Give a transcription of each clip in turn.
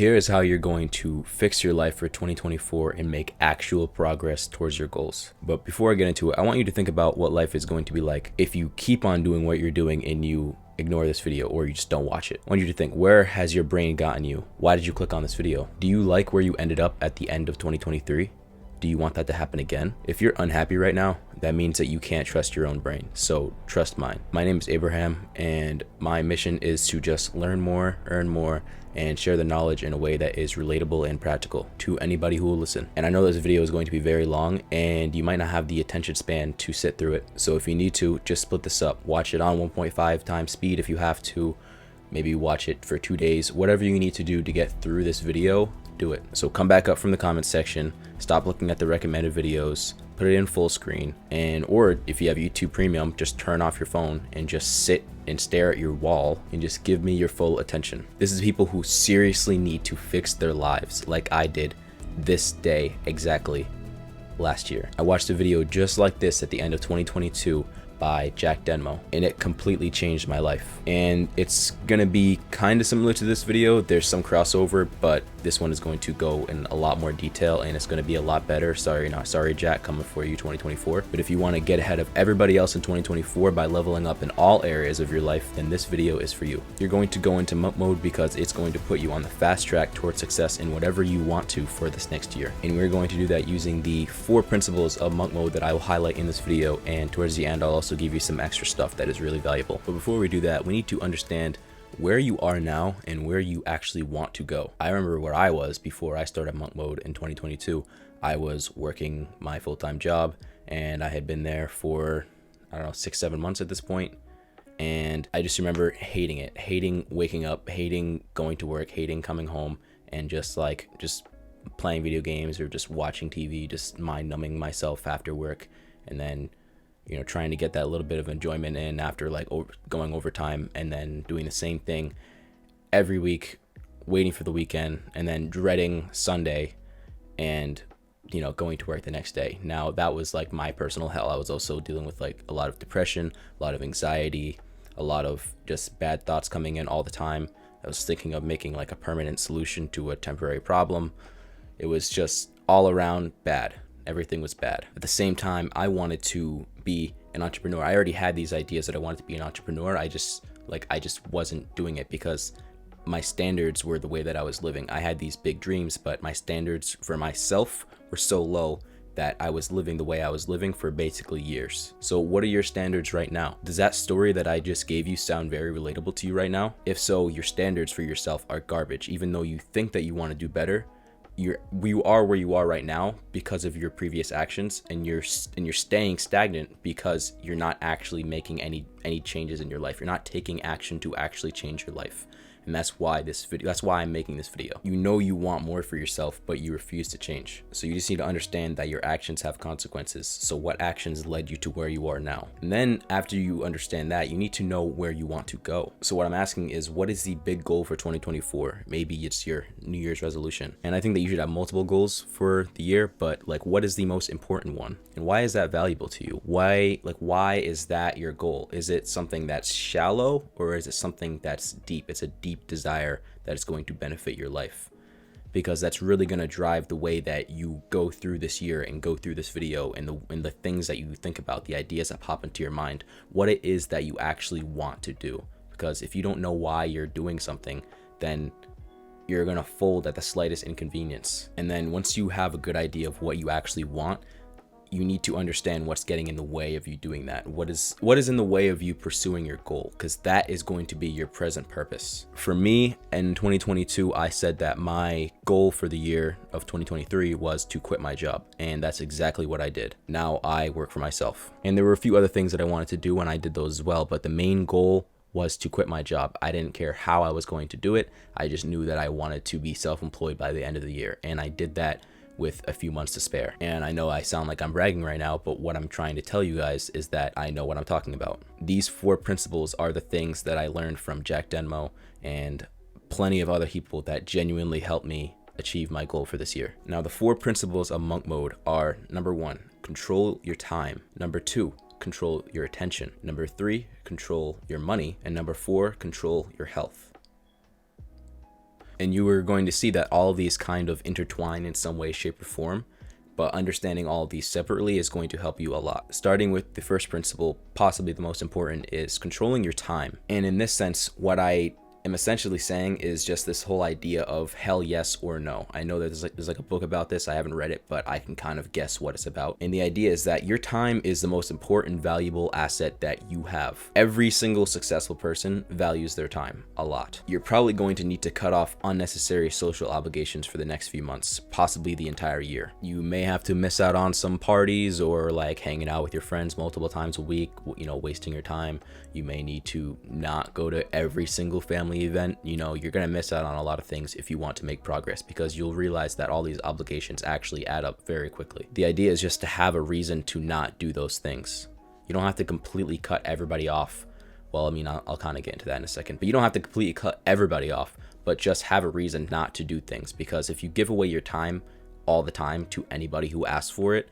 Here is how you're going to fix your life for 2024 and make actual progress towards your goals. But before I get into it, I want you to think about what life is going to be like if you keep on doing what you're doing and you ignore this video or you just don't watch it. I want you to think, where has your brain gotten you? Why did you click on this video? Do you like where you ended up at the end of 2023? Do you want that to happen again? If you're unhappy right now, that means that you can't trust your own brain. So trust mine. My name is Abraham, and my mission is to just learn more, earn more, and share the knowledge in a way that is relatable and practical to anybody who will listen. And I know this video is going to be very long and you might not have the attention span to sit through it. So if you need to, just split this up. Watch it on 1.5 times speed if you have to. Maybe watch it for 2 days. Whatever you need to do to get through this video, do it. So come back up from the comments section, stop looking at the recommended videos, put it in full screen, and or if you have YouTube Premium, just turn off your phone and just sit and stare at your wall and just give me your full attention. This is people who seriously need to fix their lives like I did this day exactly last year. I watched a video just like this at the end of 2022 by Jack Denmo, and it completely changed my life. And it's gonna be kind of similar to this video. There's some crossover, but this one is going to go in a lot more detail and it's going to be a lot better. Sorry Jack, coming for you 2024. But if you want to get ahead of everybody else in 2024 by leveling up in all areas of your life, then this video is for you. You're going to go into monk mode because it's going to put you on the fast track towards success in whatever you want to for this next year. And we're going to do that using the 4 principles of monk mode that I will highlight in this video, and towards the end I'll also give you some extra stuff that is really valuable. But before we do that, we need to understand where you are now and where you actually want to go. I remember where I was before I started monk mode in 2022. I was working my full-time job and I had been there for, I don't know, 6-7 months at this point. And I just remember hating it, hating waking up, hating going to work, hating coming home, and just playing video games or just watching TV, just mind numbing myself after work. And then trying to get that little bit of enjoyment in after going overtime, and then doing the same thing every week, waiting for the weekend, and then dreading Sunday and, going to work the next day. Now that was like my personal hell. I was also dealing with like a lot of depression, a lot of anxiety, a lot of just bad thoughts coming in all the time. I was thinking of making like a permanent solution to a temporary problem. It was just all around bad. Everything was bad. At the same time, I wanted to be an entrepreneur. I already had these ideas that I wanted to be an entrepreneur. I just wasn't doing it because my standards were the way that I was living. I had these big dreams, but my standards for myself were so low that I was living the way I was living for basically years. So what are your standards right now? Does that story that I just gave you sound very relatable to you right now? If so, your standards for yourself are garbage. Even though you think that you want to do better, you are where you are right now because of your previous actions, and you're staying stagnant because you're not actually making any changes in your life. You're not taking action to actually change your life. And that's why I'm making this video. You want more for yourself, but you refuse to change. So you just need to understand that your actions have consequences. So what actions led you to where you are now? And then after you understand that, you need to know where you want to go. So what I'm asking is, what is the big goal for 2024? Maybe it's your New Year's resolution. And I think that you should have multiple goals for the year, but what is the most important one? And why is that valuable to you? Why is that your goal? Is it something that's shallow, or is it something that's deep? It's a deep desire that is going to benefit your life, because that's really going to drive the way that you go through this year and go through this video, and the things that you think about, the ideas that pop into your mind, what it is that you actually want to do. Because if you don't know why you're doing something, then you're going to fold at the slightest inconvenience. And then once you have a good idea of what you actually want, you need to understand what's getting in the way of you doing that. What is in the way of you pursuing your goal? Because that is going to be your present purpose. For me, in 2022, I said that my goal for the year of 2023 was to quit my job. And that's exactly what I did. Now I work for myself. And there were a few other things that I wanted to do, and I did those as well. But the main goal was to quit my job. I didn't care how I was going to do it. I just knew that I wanted to be self-employed by the end of the year. And I did that with a few months to spare. And I know I sound like I'm bragging right now, but what I'm trying to tell you guys is that I know what I'm talking about. These 4 principles are the things that I learned from Jack Denmo and plenty of other people that genuinely helped me achieve my goal for this year. Now, the 4 principles of monk mode are: number 1, control your time; number 2, control your attention; number 3, control your money; and number 4, control your health. And you are going to see that all of these kind of intertwine in some way, shape, or form. But understanding all of these separately is going to help you a lot. Starting with the first principle, possibly the most important, is controlling your time. And in this sense, what I am essentially saying is just this whole idea of hell yes or no. I know that there's like a book about this. I haven't read it, but I can kind of guess what it's about. And the idea is that your time is the most important, valuable asset that you have. Every single successful person values their time a lot. You're probably going to need to cut off unnecessary social obligations for the next few months, possibly the entire year. You may have to miss out on some parties or like hanging out with your friends multiple times a week, wasting your time. You may need to not go to every single family event. You're gonna miss out on a lot of things if you want to make progress, because you'll realize that all these obligations actually add up very quickly. The idea is just to have a reason to not do those things. You don't have to completely cut everybody off. Well, I'll kind of get into that in a second, but you don't have to completely cut everybody off, but just have a reason not to do things. Because if you give away your time all the time to anybody who asks for it,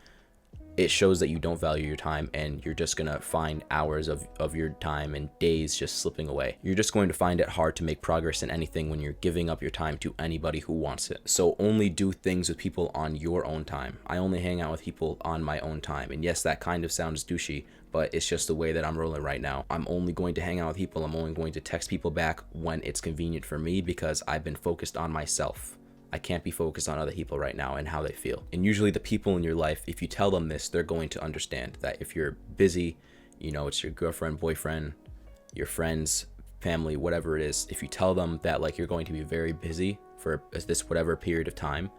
it shows that you don't value your time, and you're just gonna find hours of your time and days just slipping away. You're just going to find it hard to make progress in anything when you're giving up your time to anybody who wants it. So only do things with people on your own time. I only hang out with people on my own time. And yes, that kind of sounds douchey, but it's just the way that I'm rolling right now. I'm only going to hang out with people. I'm only going to text people back when it's convenient for me, because I've been focused on myself. I can't be focused on other people right now and how they feel. And usually the people in your life, if you tell them this, they're going to understand that if you're busy, it's your girlfriend, boyfriend, your friends, family, whatever it is, if you tell them that like you're going to be very busy for this whatever period of time,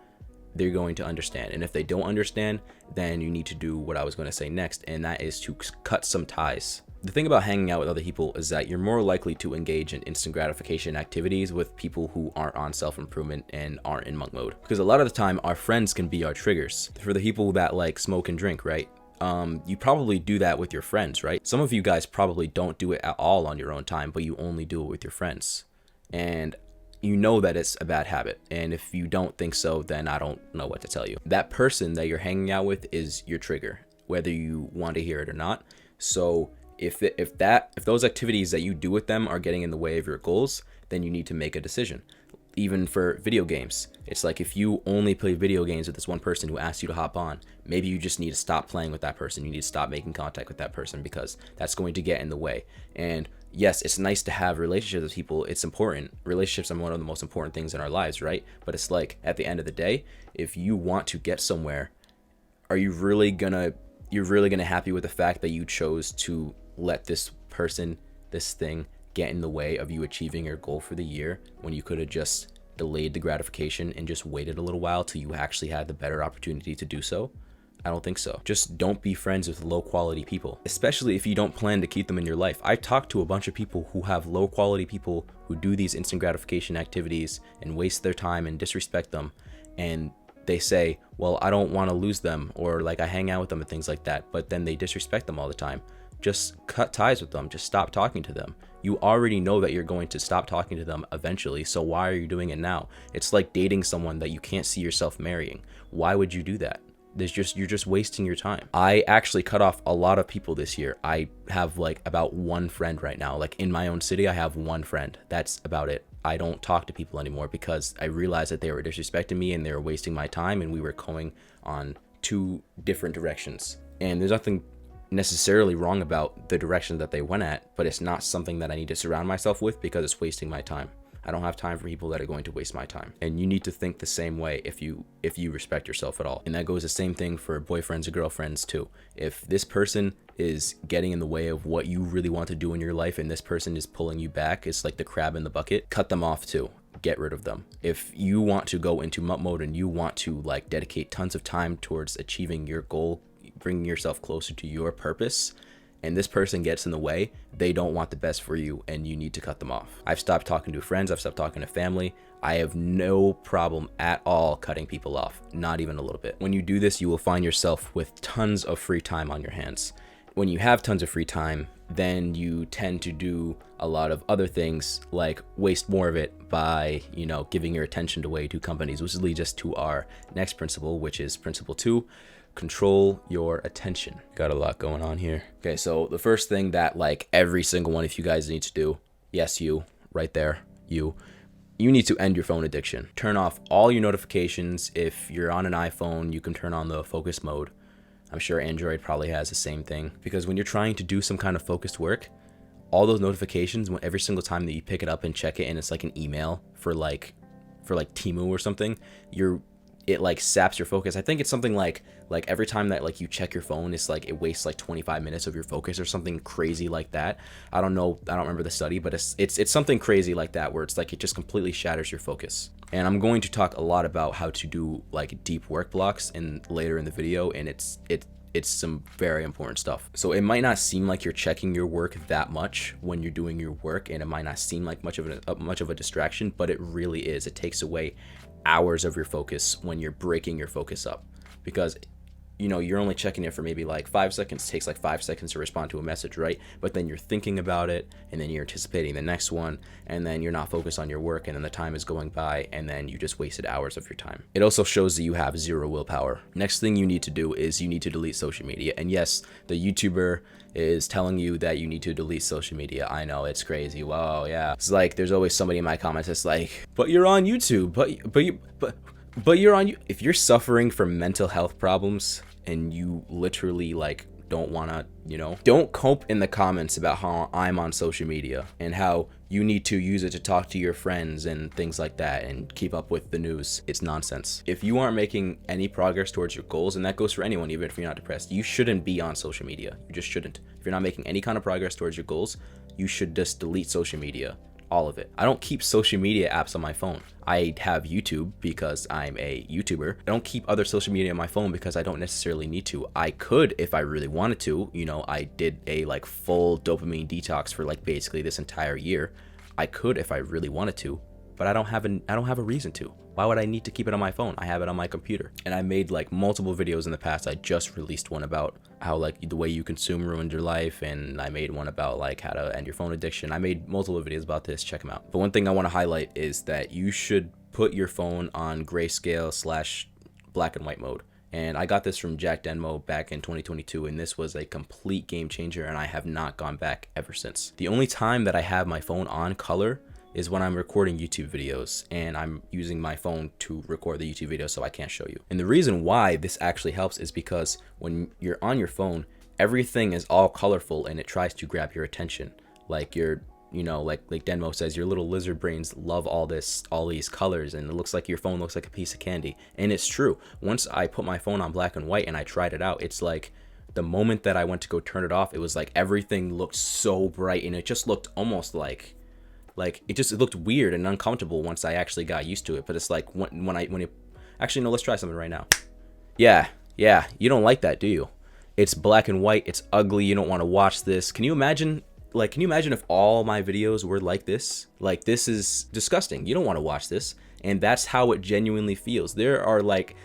they're going to understand. And if they don't understand, then you need to do what I was going to say next, and that is to cut some ties. The thing about hanging out with other people is that you're more likely to engage in instant gratification activities with people who aren't on self-improvement and aren't in monk mode. Because a lot of the time, our friends can be our triggers. For the people that like smoke and drink, right? You probably do that with your friends, right? Some of you guys probably don't do it at all on your own time, but you only do it with your friends. And you know that it's a bad habit. And if you don't think so, then I don't know what to tell you. That person that you're hanging out with is your trigger, whether you want to hear it or not. So if those activities that you do with them are getting in the way of your goals, then you need to make a decision. Even for video games, it's like if you only play video games with this one person who asks you to hop on, maybe you just need to stop playing with that person. You need to stop making contact with that person, because that's going to get in the way. And yes, it's nice to have relationships with people. It's important. Relationships are one of the most important things in our lives, right? But it's like at the end of the day, if you want to get somewhere, are you really gonna happy with the fact that you chose to let this person, this thing, get in the way of you achieving your goal for the year, when you could have just delayed the gratification and just waited a little while till you actually had the better opportunity to do so? I don't think so. Just don't be friends with low quality people, especially if you don't plan to keep them in your life. I've talked to a bunch of people who have low quality people who do these instant gratification activities and waste their time and disrespect them, and they say, well, I don't want to lose them, or like I hang out with them and things like that, but then they disrespect them all the time. Just cut ties with them. Just stop talking to them. You already know that you're going to stop talking to them eventually, so why are you doing it now? It's like dating someone that you can't see yourself marrying. Why would you do that? You're just wasting your time. I actually cut off a lot of people this year. I have like about one friend right now. Like in my own city, I have one friend. That's about it. I don't talk to people anymore because I realized that they were disrespecting me and they were wasting my time, and we were going on two different directions. And there's nothing necessarily wrong about the direction that they went at, but it's not something that I need to surround myself with because it's wasting my time. I don't have time for people that are going to waste my time. And you need to think the same way if you respect yourself at all. And that goes the same thing for boyfriends or girlfriends too. If this person is getting in the way of what you really want to do in your life and this person is pulling you back, it's like the crab in the bucket, cut them off too. Get rid of them. If you want to go into monk mode and you want to like dedicate tons of time towards achieving your goal, bringing yourself closer to your purpose, and this person gets in the way, they don't want the best for you, and you need to cut them off. I've stopped talking to friends. I've stopped talking to family. I have no problem at all cutting people off, not even a little bit. When you do this, you will find yourself with tons of free time on your hands. When you have tons of free time, then you tend to do a lot of other things, like waste more of it by, giving your attention away to companies, which leads us to our next principle, which is principle 2. Control your attention. Got a lot going on here. Okay, so the first thing that like every single one of you guys need to do, yes, you, right there, you, you need to end your phone addiction. Turn off all your notifications. If you're on an iPhone, you can turn on the focus mode. I'm sure Android probably has the same thing, because when you're trying to do some kind of focused work, all those notifications, every single time that you pick it up and check it, and it's like an email for like Temu or something, it like saps your focus. I think it's something like every time that like you check your phone, it's like it wastes like 25 minutes of your focus or something crazy like that. I don't know, I don't remember the study, but it's something crazy like that, where it's like it just completely shatters your focus. And I'm going to talk a lot about how to do like deep work blocks later in the video, and it's some very important stuff. So it might not seem like you're checking your work that much when you're doing your work, and it might not seem like much of a distraction, but it really is. It takes away hours of your focus when you're breaking your focus up, because you're only checking it for maybe like 5 seconds. It takes like 5 seconds to respond to a message, right? But then you're thinking about it, and then you're anticipating the next one, and then you're not focused on your work, and then the time is going by, and then you just wasted hours of your time. It also shows that you have zero willpower. Next thing you need to do is you need to delete social media. And yes, the YouTuber is telling you that you need to delete social media. I know, it's crazy. Whoa, yeah. It's like there's always somebody in my comments that's like, but you're on YouTube, but you're on. If you're suffering from mental health problems and you literally like don't want to, don't cope in the comments about how I'm on social media and how you need to use it to talk to your friends and things like that and keep up with the news. It's nonsense. If you aren't making any progress towards your goals, and that goes for anyone, even if you're not depressed, you shouldn't be on social media. You just shouldn't. If you're not making any kind of progress towards your goals, you should just delete social media. All of it. I don't keep social media apps on my phone. I have YouTube because I'm a YouTuber. I don't keep other social media on my phone because I don't necessarily need to. I could if I really wanted to. I did a like full dopamine detox for like basically this entire year. I could if I really wanted to, but I don't have a reason to. Why would I need to keep it on my phone? I have it on my computer. And I made like multiple videos in the past. I just released one about how like the way you consume ruined your life, and I made one about like how to end your phone addiction. I made multiple videos about this. Check them out. But one thing I want to highlight is that you should put your phone on grayscale / black and white mode. And I got this from Jack Denmo back in 2022, and this was a complete game changer, and I have not gone back ever since. The only time that I have my phone on color is when I'm recording YouTube videos, and I'm using my phone to record the YouTube video, so I can't show you. And the reason why this actually helps is because when you're on your phone, everything is all colorful and it tries to grab your attention. Like like Denmo says, your little lizard brains love all these colors, and it looks like your phone looks like a piece of candy. And it's true. Once I put my phone on black and white and I tried it out, it's like the moment that I went to go turn it off, it was like everything looked so bright, and it just looked almost like it looked weird and uncomfortable once I actually got used to it. But it's like when it actually, no, let's try something right now. Yeah, you don't like that, do you? It's black and white, it's ugly, you don't want to watch this. Can you imagine if all my videos were like this? Like, this is disgusting. You don't want to watch this. And that's how it genuinely feels. There are like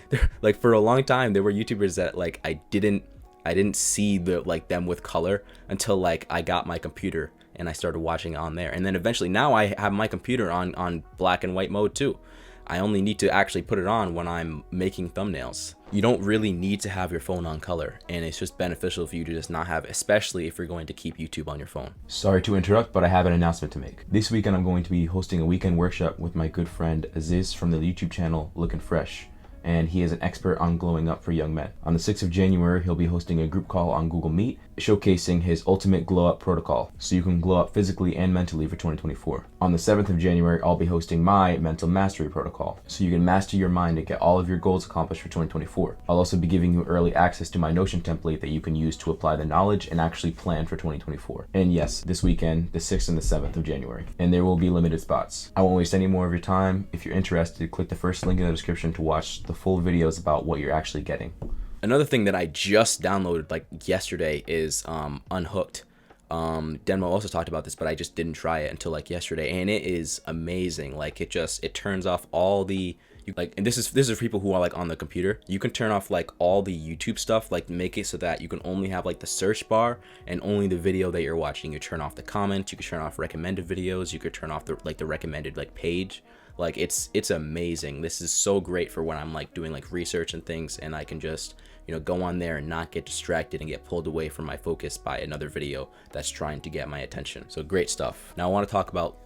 for a long time there were YouTubers that like I didn't see them with color until like I got my computer and I started watching on there. And then eventually now I have my computer on black and white mode too. I only need to actually put it on when I'm making thumbnails. You don't really need to have your phone on color, and it's just beneficial for you to just not have it, especially if you're going to keep YouTube on your phone. Sorry to interrupt, but I have an announcement to make. This weekend I'm going to be hosting a weekend workshop with my good friend Aziz from the YouTube channel Looking Fresh, and he is an expert on glowing up for young men. On the 6th of January, he'll be hosting a group call on Google Meet, showcasing his ultimate glow up protocol, so you can glow up physically and mentally for 2024. On the 7th of January, I'll be hosting my mental mastery protocol, so you can master your mind and get all of your goals accomplished for 2024. I'll also be giving you early access to my Notion template that you can use to apply the knowledge and actually plan for 2024. And yes, this weekend, the 6th and the 7th of January. And there will be limited spots. I won't waste any more of your time. If you're interested, click the first link in the description to watch the full videos about what you're actually getting. Another thing that I just downloaded like yesterday is Unhooked. Denmo also talked about this, but I just didn't try it until like yesterday, and it is amazing. Like it turns off all the and this is for people who are like on the computer. You can turn off like all the YouTube stuff, like make it so that you can only have like the search bar and only the video that you're watching. You turn off the comments, you can turn off recommended videos, you could turn off the recommended like page. Like it's amazing. This is so great for when I'm like doing like research and things, and I can just go on there and not get distracted and get pulled away from my focus by another video that's trying to get my attention. So great stuff. Now I want to talk about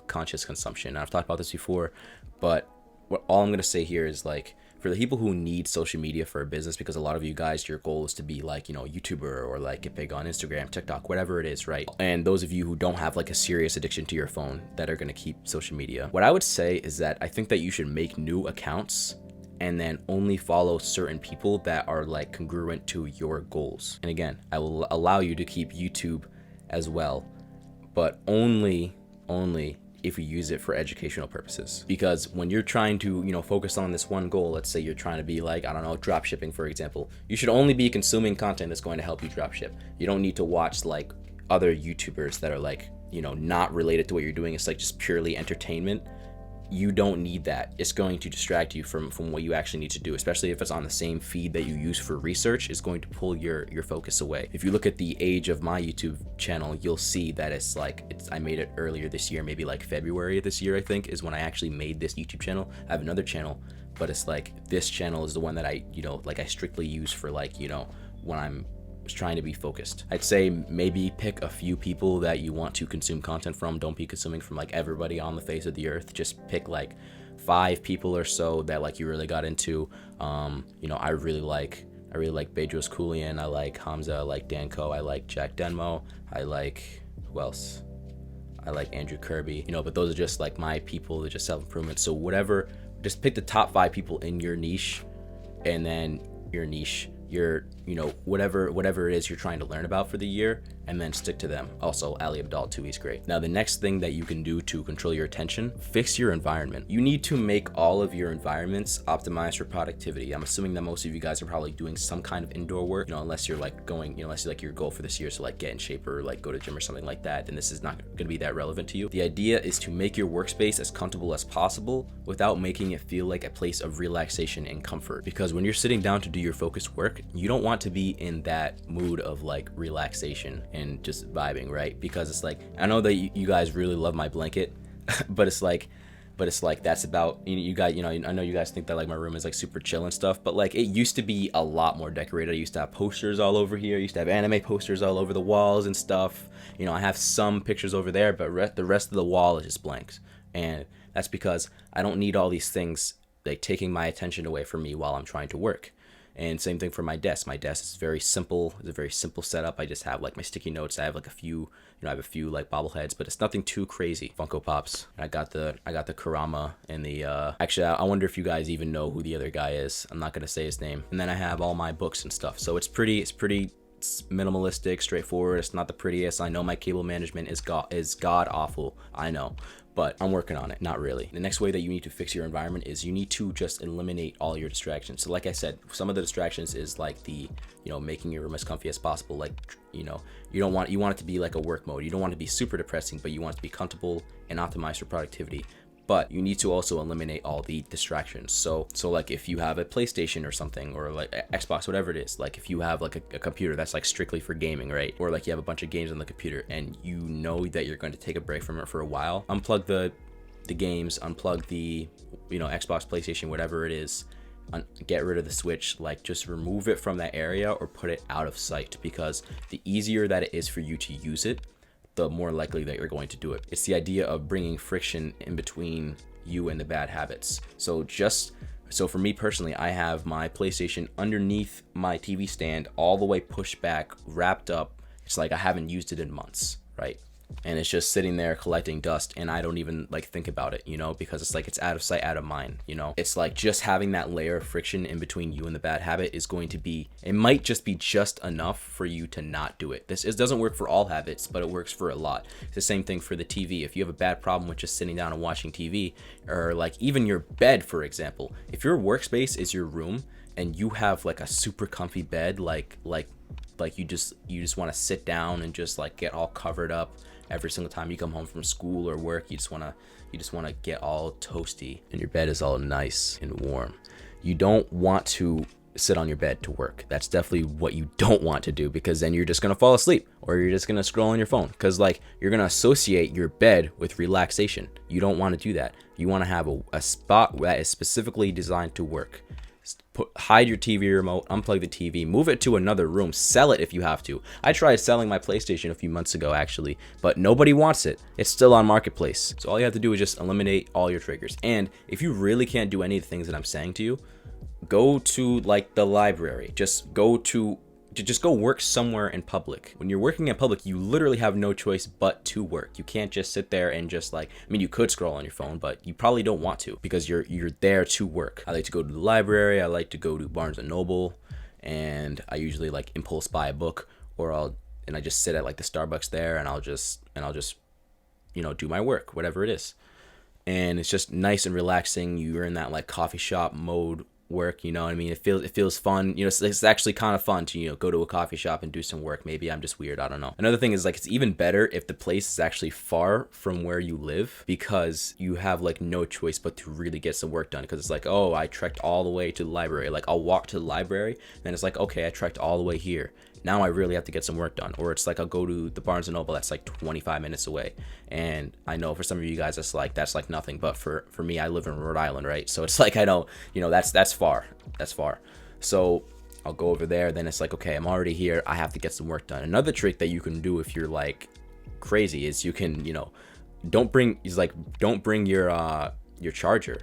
conscious consumption. I've talked about this before, but all I'm going to say here is like, for the people who need social media for a business, because a lot of you guys, your goal is to be like, YouTuber or like get big on Instagram, TikTok, whatever it is, right? And those of you who don't have like a serious addiction to your phone that are going to keep social media, what I would say is that I think that you should make new accounts and then only follow certain people that are like congruent to your goals. And again, I will allow you to keep YouTube as well, but only if you use it for educational purposes. Because when you're trying to, focus on this one goal, let's say you're trying to be like, I don't know, drop shipping, for example, you should only be consuming content that's going to help you drop ship. You don't need to watch like other YouTubers that are like, not related to what you're doing. It's like just purely entertainment. You don't need that. It's going to distract you from what you actually need to do, especially if it's on the same feed that you use for research. Is going to pull your focus away. If you look at the age of my YouTube channel, you'll see that I made it earlier this year, maybe like February of this year, I think, is when I actually made this YouTube channel. I have another channel, but it's like this channel is the one that I strictly use for like, when I'm trying to be focused. I'd say maybe pick a few people that you want to consume content from. Don't be consuming from like everybody on the face of the earth. Just pick like 5 people or so that like you really got into. I really like Bedros Keuilian. I like Hamza. I like Danko. I like Jack Denmo. I like, who else? I like Andrew Kirby. But those are just like my people. They're just self-improvement. So whatever, just pick the top 5 people in your niche, and then your niche, whatever it is you're trying to learn about for the year, and then stick to them. Also, Ali Abdaal too, he's great. Now, the next thing that you can do to control your attention, fix your environment. You need to make all of your environments optimized for productivity. I'm assuming that most of you guys are probably doing some kind of indoor work, unless you're like going, unless like your goal for this year is to like get in shape or like go to the gym or something like that, then this is not going to be that relevant to you. The idea is to make your workspace as comfortable as possible without making it feel like a place of relaxation and comfort. Because when you're sitting down to do your focused work, you don't want to be in that mood of like relaxation and just vibing, right? Because it's like, I know that you guys really love my blanket, but it's like that's about, you guys, I know you guys think that like my room is like super chill and stuff, but like it used to be a lot more decorated. I used to have posters all over here. I used to have anime posters all over the walls and stuff. I have some pictures over there, but the rest of the wall is just blanks. And that's because I don't need all these things like taking my attention away from me while I'm trying to work. And same thing for my desk. My desk is very simple. It's a very simple setup. I just have like my sticky notes. I have like a few, I have a few like bobbleheads, but it's nothing too crazy. Funko Pops. I got the Kurama and the actually I wonder if you guys even know who the other guy is. I'm not gonna say his name. And then I have all my books and stuff. So it's pretty minimalistic, straightforward. It's not the prettiest. I know my cable management is god awful. I know. But I'm working on it. Not really. The next way that you need to fix your environment is you need to just eliminate all your distractions. So like I said, some of the distractions is like the, making your room as comfy as possible. Like, you want it to be like a work mode. You don't want it to be super depressing, but you want it to be comfortable and optimized for productivity. But you need to also eliminate all the distractions. So like if you have a PlayStation or something, or like Xbox, whatever it is, like if you have like a computer that's like strictly for gaming, right? Or like you have a bunch of games on the computer and you know that you're going to take a break from it for a while, unplug the games, unplug the, Xbox, PlayStation, whatever it is, get rid of the Switch, like just remove it from that area or put it out of sight, because the easier that it is for you to use it, the more likely that you're going to do it. It's the idea of bringing friction in between you and the bad habits. So for me personally, I have my PlayStation underneath my TV stand, all the way pushed back, wrapped up. It's like I haven't used it in months, right? And it's just sitting there collecting dust, and I don't even like think about it, because it's like it's out of sight, out of mind. It's like just having that layer of friction in between you and the bad habit is going to be, it might just be just enough for you to not do it. It doesn't work for all habits, but it works for a lot. It's the same thing for the TV. If you have a bad problem with just sitting down and watching TV, or like even your bed, for example, if your workspace is your room and you have like a super comfy bed, like you just want to sit down and just like get all covered up every single time you come home from school or work, you just want to get all toasty and your bed is all nice and warm. You don't want to sit on your bed to work. That's definitely what you don't want to do, because then you're just going to fall asleep or you're just going to scroll on your phone, because like you're going to associate your bed with relaxation. You don't want to do that. You want to have a spot that is specifically designed to work. hide your TV remote, unplug the TV, move it to another room, sell it if you have to. I tried selling my PlayStation a few months ago actually, but nobody wants it. It's still on Marketplace. So all you have to do is just eliminate all your triggers. And if you really can't do any of the things that I'm saying to you, go to like the library. Just go work somewhere in public. When you're working in public, you literally have no choice but to work. You can't just sit there and just like, I mean, you could scroll on your phone, but you probably don't want to because you're there to work. I like to go to the library. I like to go to Barnes and Noble, and I usually like impulse buy a book, or I just sit at like the Starbucks there, and I'll just do my work, whatever it is. And it's just nice and relaxing. You're in that like coffee shop mode work, you know what I mean? It feels fun. It's actually kind of fun to go to a coffee shop and do some work. Maybe I'm just weird, I don't know. Another thing is like it's even better if the place is actually far from where you live, because you have like no choice but to really get some work done. Because it's like, oh, I trekked all the way to the library. Like I'll walk to the library, then it's like, okay, I trekked all the way here. Now I really have to get some work done. Or it's like I'll go to the Barnes and Noble that's like 25 minutes away. And I know for some of you guys that's like nothing, but for me, I live in Rhode Island, right? So it's like I know, that's far. That's far. So I'll go over there, then it's like, okay, I'm already here. I have to get some work done. Another trick that you can do if you're like crazy is you can, don't bring your charger,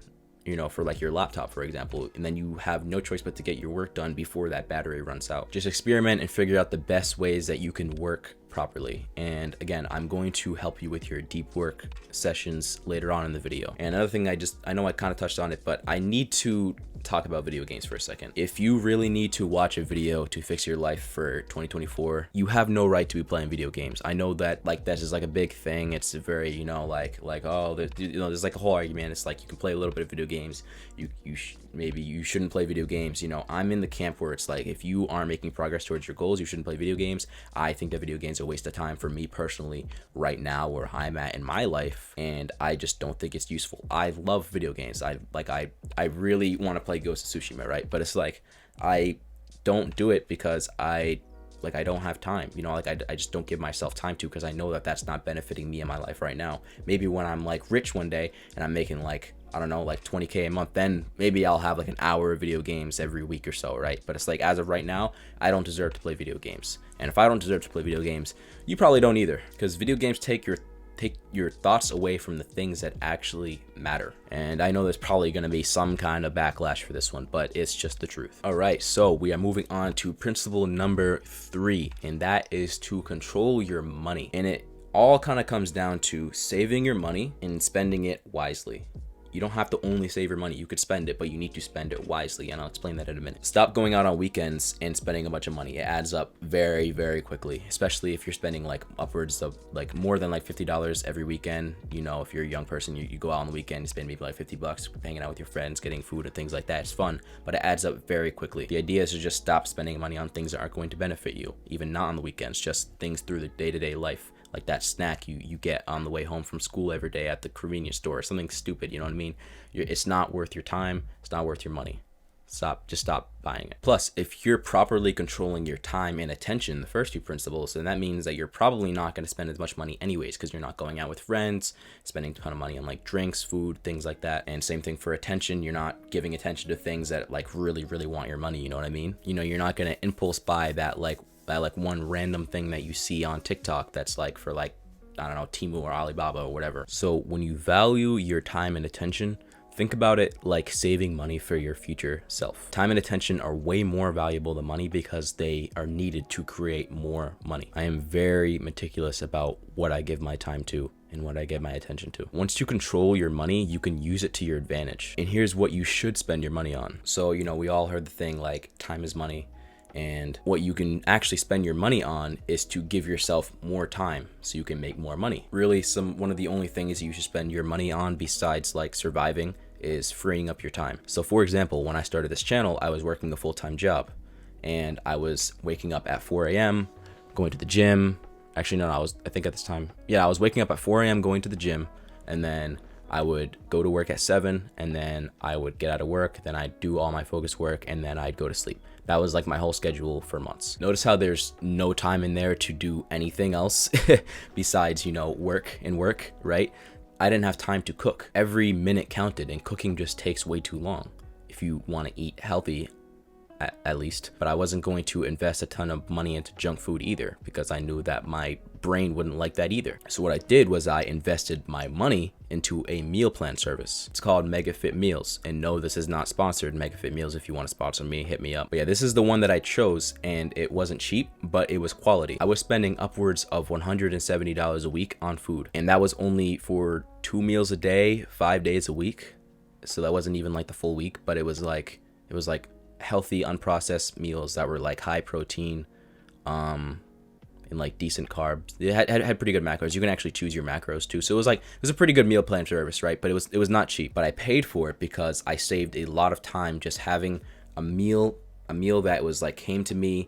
for like your laptop, for example, and then you have no choice but to get your work done before that battery runs out. Just experiment and figure out the best ways that you can work properly. And again, I'm going to help you with your deep work sessions later on in the video. And another thing, I know I kind of touched on it, but I need to talk about video games for a second. If you really need to watch a video to fix your life for 2024, you have no right to be playing video games. I know that like that's just like a big thing. It's very there's like a whole argument. It's like you can play a little bit of video games. Maybe you shouldn't play video games. I'm in the camp where it's like if you aren't making progress towards your goals, you shouldn't play video games. I think that video games are a waste of time for me personally right now where I'm at in my life, and I just don't think it's useful. I love video games. I really want to play Ghost of Tsushima, right? But it's like I don't do it because I don't have time. I just don't give myself time to, because I know that that's not benefiting me in my life right now. Maybe when I'm like rich one day and I'm making like, I don't know, like 20K a month, then maybe I'll have like an hour of video games every week or so, right? But it's like, as of right now, I don't deserve to play video games. And if I don't deserve to play video games, you probably don't either, because video games take your thoughts away from the things that actually matter. And I know there's probably going to be some kind of backlash for this one, but it's just the truth. All right, so we are moving on to principle number 3, and that is to control your money. And it all kind of comes down to saving your money and spending it wisely. You don't have to only save your money. You could spend it, but you need to spend it wisely, and I'll explain that in a minute. Stop going out on weekends and spending a bunch of money. It adds up very, very quickly, especially if you're spending like upwards of like more than like $50 every weekend. If you're a young person, you go out on the weekend, you spend maybe like $50 hanging out with your friends, getting food and things like that. It's fun, but it adds up very quickly. The idea is to just stop spending money on things that aren't going to benefit you, even not on the weekends, just things through the day-to-day life. Like that snack you get on the way home from school every day at the convenience store, something stupid, you know what I mean? It's not worth your time. It's not worth your money. Just stop buying it. Plus, if you're properly controlling your time and attention, the first 2 principles, then that means that you're probably not going to spend as much money anyways, because you're not going out with friends, spending a ton of money on like drinks, food, things like that. And same thing for attention. You're not giving attention to things that like really, really want your money, you know what I mean? You're not going to impulse buy that one random thing that you see on TikTok that's like for like, I don't know, Temu or Alibaba or whatever. So when you value your time and attention, think about it like saving money for your future self. Time and attention are way more valuable than money because they are needed to create more money. I am very meticulous about what I give my time to and what I give my attention to. Once you control your money, you can use it to your advantage. And here's what you should spend your money on. So, we all heard the thing like time is money. And what you can actually spend your money on is to give yourself more time so you can make more money. Really, one of the only things you should spend your money on besides like surviving is freeing up your time. So for example, when I started this channel, I was working a full-time job and I was waking up at 4 a.m., going to the gym. Actually, no, I was waking up at 4 a.m. going to the gym, and then I would go to work at 7, and then I would get out of work, then I'd do all my focus work, and then I'd go to sleep. That was like my whole schedule for months. Notice how there's no time in there to do anything else besides, work, right? I didn't have time to cook. Every minute counted, and cooking just takes way too long. If you want to eat healthy, at least, but I wasn't going to invest a ton of money into junk food either, because I knew that my brain wouldn't like that either. So what I did was I invested my money into a meal plan service. It's called MegaFit Meals. And no, this is not sponsored. MegaFit Meals, if you want to sponsor me, hit me up. But yeah, this is the one that I chose, and it wasn't cheap, but it was quality. I was spending upwards of $170 a week on food, and that was only for 2 meals a day, 5 days a week. So that wasn't even like the full week, but it was like healthy, unprocessed meals that were like high protein, and like decent carbs. It had pretty good macros. You can actually choose your macros too. So it was a pretty good meal plan service, right? But it was not cheap. But I paid for it because I saved a lot of time just having a meal that was like came to me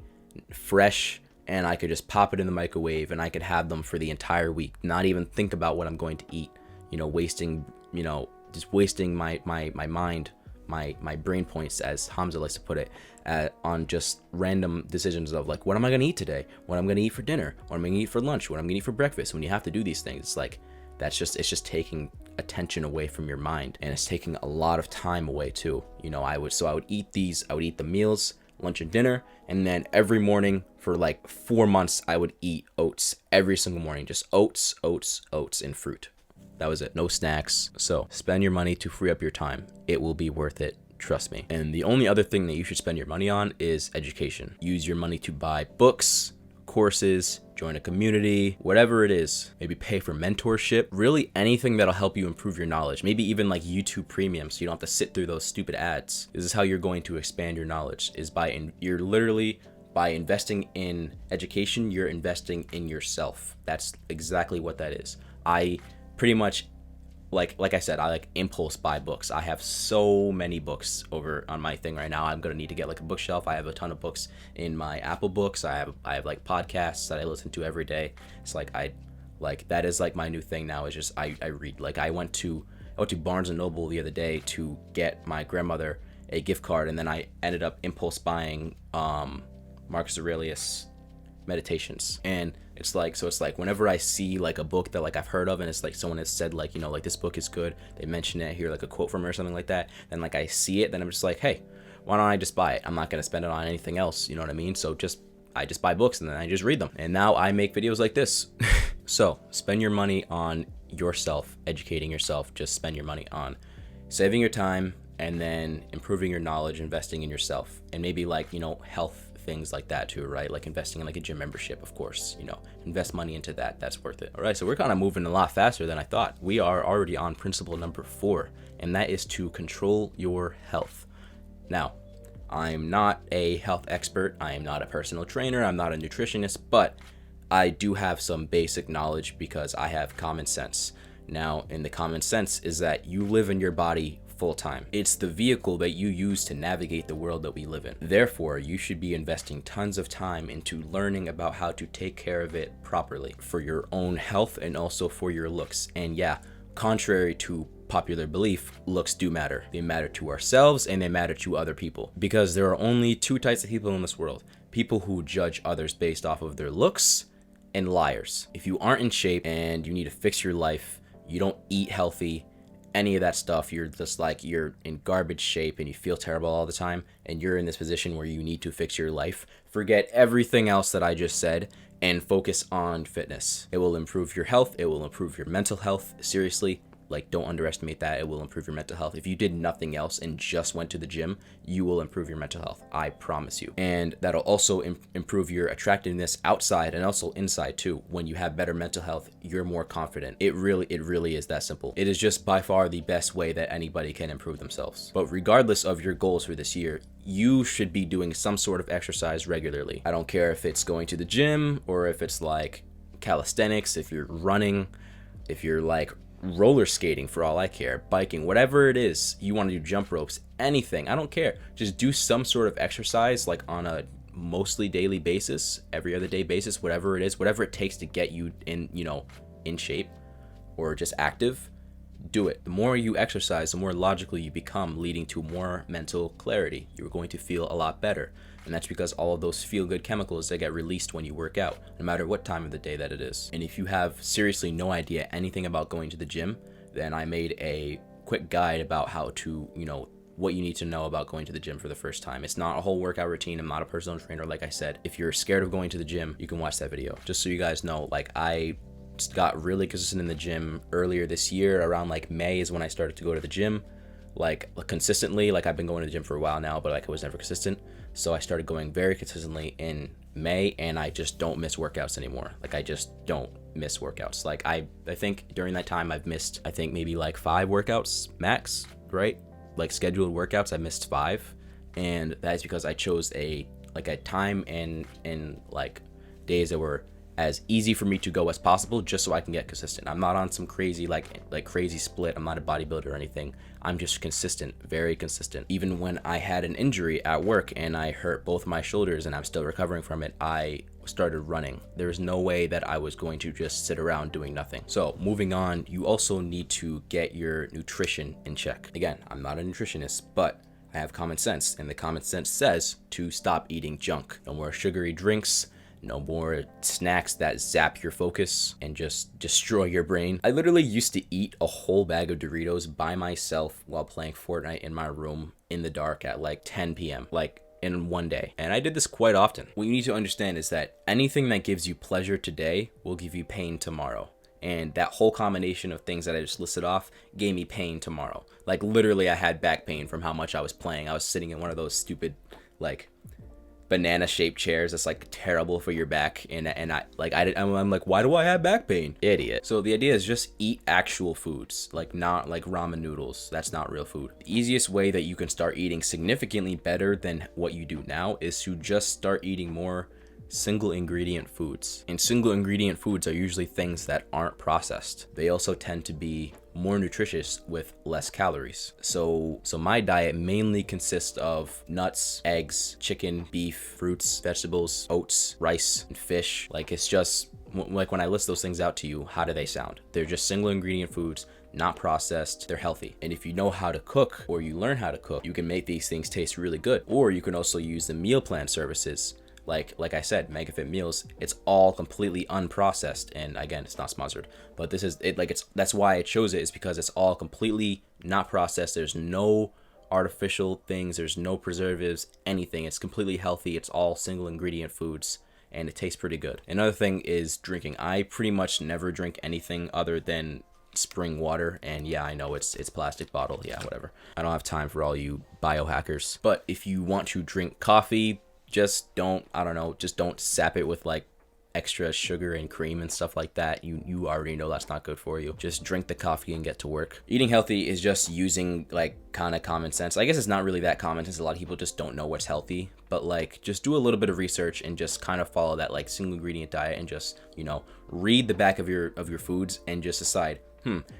fresh, and I could just pop it in the microwave and I could have them for the entire week, not even think about what I'm going to eat, wasting my mind, my brain points, as Hamza likes to put it, on just random decisions of like, what am I going to eat today? What I'm going to eat for dinner? What I'm going to eat for lunch? What I'm going to eat for breakfast? When you have to do these things, it's like, it's just taking attention away from your mind, and it's taking a lot of time away too. I would eat the meals, lunch and dinner, and then every morning for like 4 months, I would eat oats every single morning, just oats, and fruit. That was it. No snacks. So spend your money to free up your time. It will be worth it. Trust me. And the only other thing that you should spend your money on is education. Use your money to buy books, courses, join a community, whatever it is. Maybe pay for mentorship. Really anything that'll help you improve your knowledge. Maybe even like YouTube Premium, so you don't have to sit through those stupid ads. This is how you're going to expand your knowledge, is by investing in education, you're investing in yourself. That's exactly what that is. I pretty much, like I said, I like impulse buy books. I have so many books over on my thing right now. I'm gonna need to get like a bookshelf. I have a ton of books in my Apple Books. I have like podcasts that I listen to every day. It's like that is like my new thing now, is just I read. Like I went to Barnes and Noble the other day to get my grandmother a gift card, and then I ended up impulse buying Marcus Aurelius Meditations. And it's like whenever I see like a book that like I've heard of, and it's like someone has said like, like this book is good, they mention it here, like a quote from her or something like that, then like I see it, then I'm just like, hey, why don't I just buy it? I'm not gonna spend it on anything else, you know what I mean? So I just buy books and then I just read them, and now I make videos like this. So spend your money on yourself, educating yourself. Just spend your money on saving your time, and then improving your knowledge, investing in yourself, and maybe like health things like that too, right? Like investing in like a gym membership, of course, invest money into that. That's worth it. All right, so we're kind of moving a lot faster than I thought. We are already on principle number 4, and that is to control your health. Now, I'm not a health expert. I am not a personal trainer. I'm not a nutritionist, but I do have some basic knowledge because I have common sense. Now, and the common sense is that you live in your body full time. It's the vehicle that you use to navigate the world that we live in. Therefore, you should be investing tons of time into learning about how to take care of it properly for your own health and also for your looks. And yeah, contrary to popular belief, looks do matter. They matter to ourselves and they matter to other people, because there are only 2 types of people in this world: people who judge others based off of their looks, and liars. If you aren't in shape and you need to fix your life, you don't eat healthy, any of that stuff, you're just like, you're in garbage shape and you feel terrible all the time, and you're in this position where you need to fix your life, forget everything else that I just said and focus on fitness. It will improve your health. It will improve your mental health. Seriously, like, don't underestimate that. It will improve your mental health. If you did nothing else and just went to the gym, you will improve your mental health. I promise you. And that'll also improve your attractiveness outside and also inside too. When you have better mental health, you're more confident. It really is that simple. It is just by far the best way that anybody can improve themselves. But regardless of your goals for this year, you should be doing some sort of exercise regularly. I don't care if it's going to the gym or if it's like calisthenics, if you're running, if you're like roller skating, for all I care, biking, whatever it is, you want to do jump ropes, anything, I don't care. Just do some sort of exercise, like on a mostly daily basis, every other day basis, whatever it is, whatever it takes to get you in, in shape or just active. Do it. The more you exercise, the more logical you become, leading to more mental clarity. You're going to feel a lot better. And that's because all of those feel-good chemicals that get released when you work out, no matter what time of the day that it is. And if you have seriously no idea anything about going to the gym, then I made a quick guide about how to, what you need to know about going to the gym for the first time. It's not a whole workout routine. I'm not a personal trainer. Like I said, if you're scared of going to the gym, you can watch that video. Just so you guys know, like, I got really consistent in the gym earlier this year. Around like May is when I started to go to the gym, like consistently. Like, I've been going to the gym for a while now, but like I was never consistent. So I started going very consistently in May, and I just don't miss workouts anymore. Like, I just don't miss workouts. Like, I think during that time I've missed, I think maybe like 5 workouts max, right? Like scheduled workouts, I missed 5, and that is because I chose a time and like days that were as easy for me to go as possible, just so I can get consistent. I'm not on some crazy like crazy split. I'm not a bodybuilder or anything. I'm just consistent, very consistent. Even when I had an injury at work and I hurt both my shoulders and I'm still recovering from it, I started running. There was no way that I was going to just sit around doing nothing. So moving on, you also need to get your nutrition in check. Again, I'm not a nutritionist, but I have common sense, and the common sense says to stop eating junk. No more sugary drinks, no more snacks that zap your focus and just destroy your brain. I literally used to eat a whole bag of Doritos by myself while playing Fortnite in my room in the dark at like 10 p.m. like in one day. And I did this quite often. What you need to understand is that anything that gives you pleasure today will give you pain tomorrow. And that whole combination of things that I just listed off gave me pain tomorrow. Like, literally, I had back pain from how much I was playing. I was sitting in one of those stupid like banana shaped chairs that's like terrible for your back, and I'm like, why do I have back pain? Idiot. So the idea is just eat actual foods, like not like ramen noodles. That's not real food. The easiest way that you can start eating significantly better than what you do now is to just start eating more single ingredient foods. And single ingredient foods are usually things that aren't processed. They also tend to be more nutritious with less calories. So my diet mainly consists of nuts, eggs, chicken, beef, fruits, vegetables, oats, rice, and fish. Like, it's just like when I list those things out to you, how do they sound? They're just single ingredient foods, not processed. They're healthy. And if you know how to cook, or you learn how to cook, you can make these things taste really good. Or you can also use the meal plan services. Like I said, MegaFit Meals, it's all completely unprocessed, and again, it's not sponsored, but this is it. Like, that's why I chose it, is because it's all completely not processed. There's no artificial things, there's no preservatives, anything. It's completely healthy. It's all single ingredient foods, and it tastes pretty good. Another thing is drinking. I pretty much never drink anything other than spring water, and yeah, I know it's plastic bottle, yeah, whatever. I don't have time for all you biohackers. But if you want to drink coffee, just don't sap it with like extra sugar and cream and stuff like that. You already know that's not good for you. Just drink the coffee and get to work. Eating healthy is just using like kind of common sense. I guess it's not really that common, since a lot of people just don't know what's healthy, but like, just do a little bit of research and just kind of follow that like single ingredient diet, and just, read the back of your foods and just decide,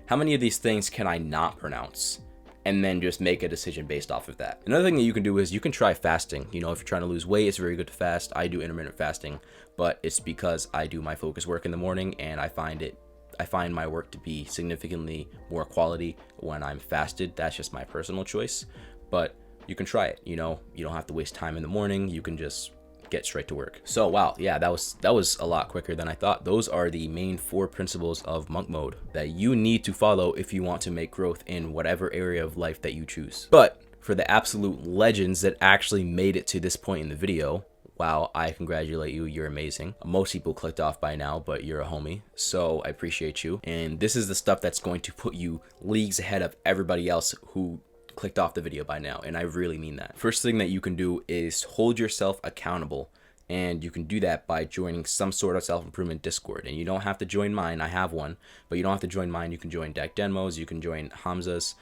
how many of these things can I not pronounce? And then just make a decision based off of that. Another thing that you can do is you can try fasting. If you're trying to lose weight, it's very good to fast. I do intermittent fasting, but it's because I do my focus work in the morning, and I find my work to be significantly more quality when I'm fasted. That's just my personal choice, but you can try it. You don't have to waste time in the morning. You can just get straight to work. So wow, yeah, that was a lot quicker than I thought. Those are the main 4 principles of monk mode that you need to follow if you want to make growth in whatever area of life that you choose. But for the absolute legends that actually made it to this point in the video, wow, I congratulate you. You're amazing. Most people clicked off by now, but you're a homie, so I appreciate you. And this is the stuff that's going to put you leagues ahead of everybody else who clicked off the video by now, and I really mean that. First thing that you can do is hold yourself accountable, and you can do that by joining some sort of self-improvement Discord. And you don't have to join mine, I have one, but you don't have to join mine. You can join Dak Denmo's, you can join Hamza's,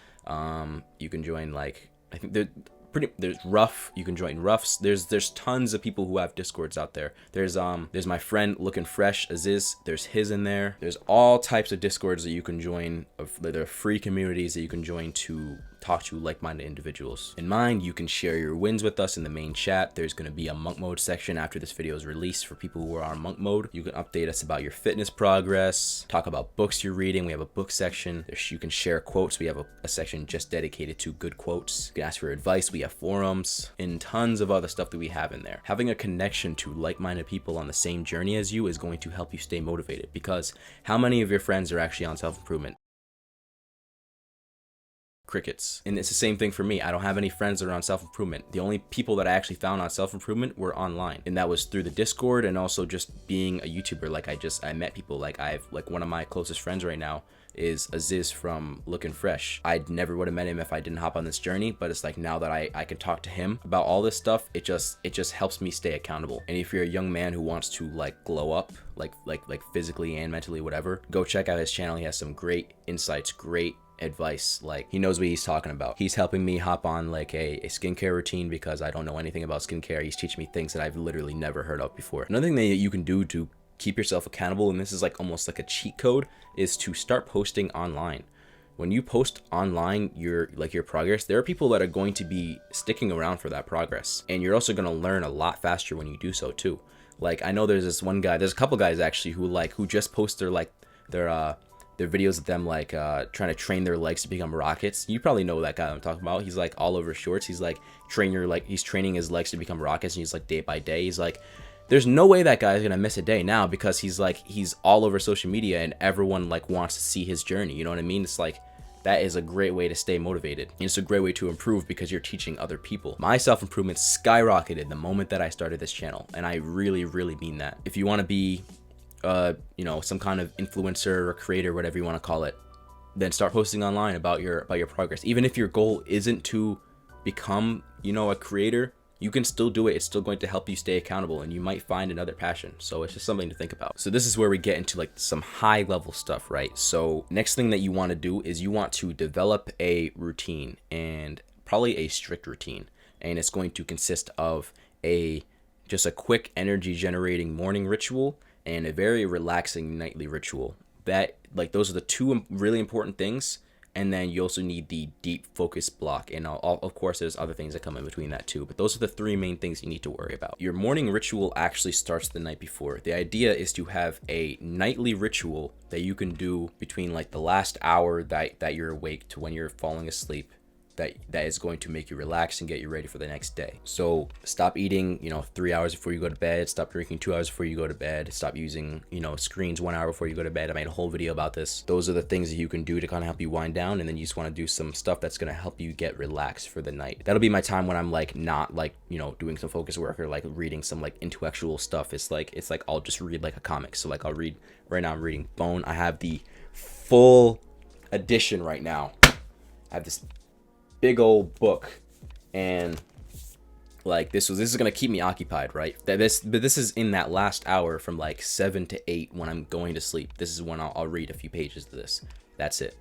you can join, like, I think there's Rough, you can join Rough's. There's tons of people who have Discords out there. There's my friend Looking Fresh, Aziz, there's his in there. There's all types of Discords that you can join. There are free communities that you can join to talk to like-minded individuals. In mine, you can share your wins with us in the main chat. There's going to be a monk mode section after this video is released for people who are on monk mode. You can update us about your fitness progress, talk about books you're reading. We have a book section. You can share quotes. We have a section just dedicated to good quotes. You can ask for advice. We have forums and tons of other stuff that we have in there. Having a connection to like-minded people on the same journey as you is going to help you stay motivated, because how many of your friends are actually on self-improvement? crickets. And it's the same thing for me. I don't have any friends that are on self-improvement. The only people that I actually found on self-improvement were online, and that was through the Discord and also just being a YouTuber. Like I met people. Like one of my closest friends right now is Aziz from Looking Fresh. I never would have met him if I didn't hop on this journey, but it's like now that I can talk to him about all this stuff, it just helps me stay accountable. And if you're a young man who wants to like glow up, like physically and mentally, whatever, go check out his channel. He has some great insights, great advice. Like, he knows what he's talking about. He's helping me hop on like a skincare routine because I don't know anything about skincare. He's teaching me things that I've literally never heard of before. Another thing that you can do to keep yourself accountable, and this is like almost like a cheat code, is to start posting online. When you post online your progress, there are people that are going to be sticking around for that progress, and you're also going to learn a lot faster when you do so too. Like, I know there's this one guy, there's a couple guys actually who just post their videos of them like trying to train their legs to become rockets. You probably know that guy I'm talking about. He's like all over shorts. He's like he's training his legs to become rockets, and he's like day by day. He's like, there's no way that guy's gonna miss a day now, because he's all over social media and everyone like wants to see his journey. You know what I mean? It's like, that is a great way to stay motivated. And it's a great way to improve because you're teaching other people. My self-improvement skyrocketed the moment that I started this channel, and I really, really mean that. If you want to be some kind of influencer or creator, whatever you want to call it, then start posting online about your progress. Even if your goal isn't to become, a creator, you can still do it. It's still going to help you stay accountable, and you might find another passion. So it's just something to think about. So this is where we get into like some high level stuff, right? So next thing that you want to do is you want to develop a routine, and probably a strict routine. And it's going to consist of just a quick energy generating morning ritual and a very relaxing nightly ritual. Those are the two really important things. And then you also need the deep focus block. And of course, there's other things that come in between that too. But those are the three main things you need to worry about. Your morning ritual actually starts the night before. The idea is to have a nightly ritual that you can do between like the last hour that you're awake to when you're falling asleep. That is going to make you relax and get you ready for the next day. So stop eating, 3 hours before you go to bed. Stop drinking 2 hours before you go to bed. Stop using, screens 1 hour before you go to bed. I made a whole video about this. Those are the things that you can do to kind of help you wind down. And then you just want to do some stuff that's going to help you get relaxed for the night. That'll be my time when I'm like not like, doing some focus work or like reading some like intellectual stuff. It's like I'll just read like a comic. So like I'll read, right now I'm reading Bone. I have the full edition right now. I have this big old book, and like this is gonna keep me occupied, right? But this is in that last hour from like 7 to 8 when I'm going to sleep. This is when I'll read a few pages of this. That's it.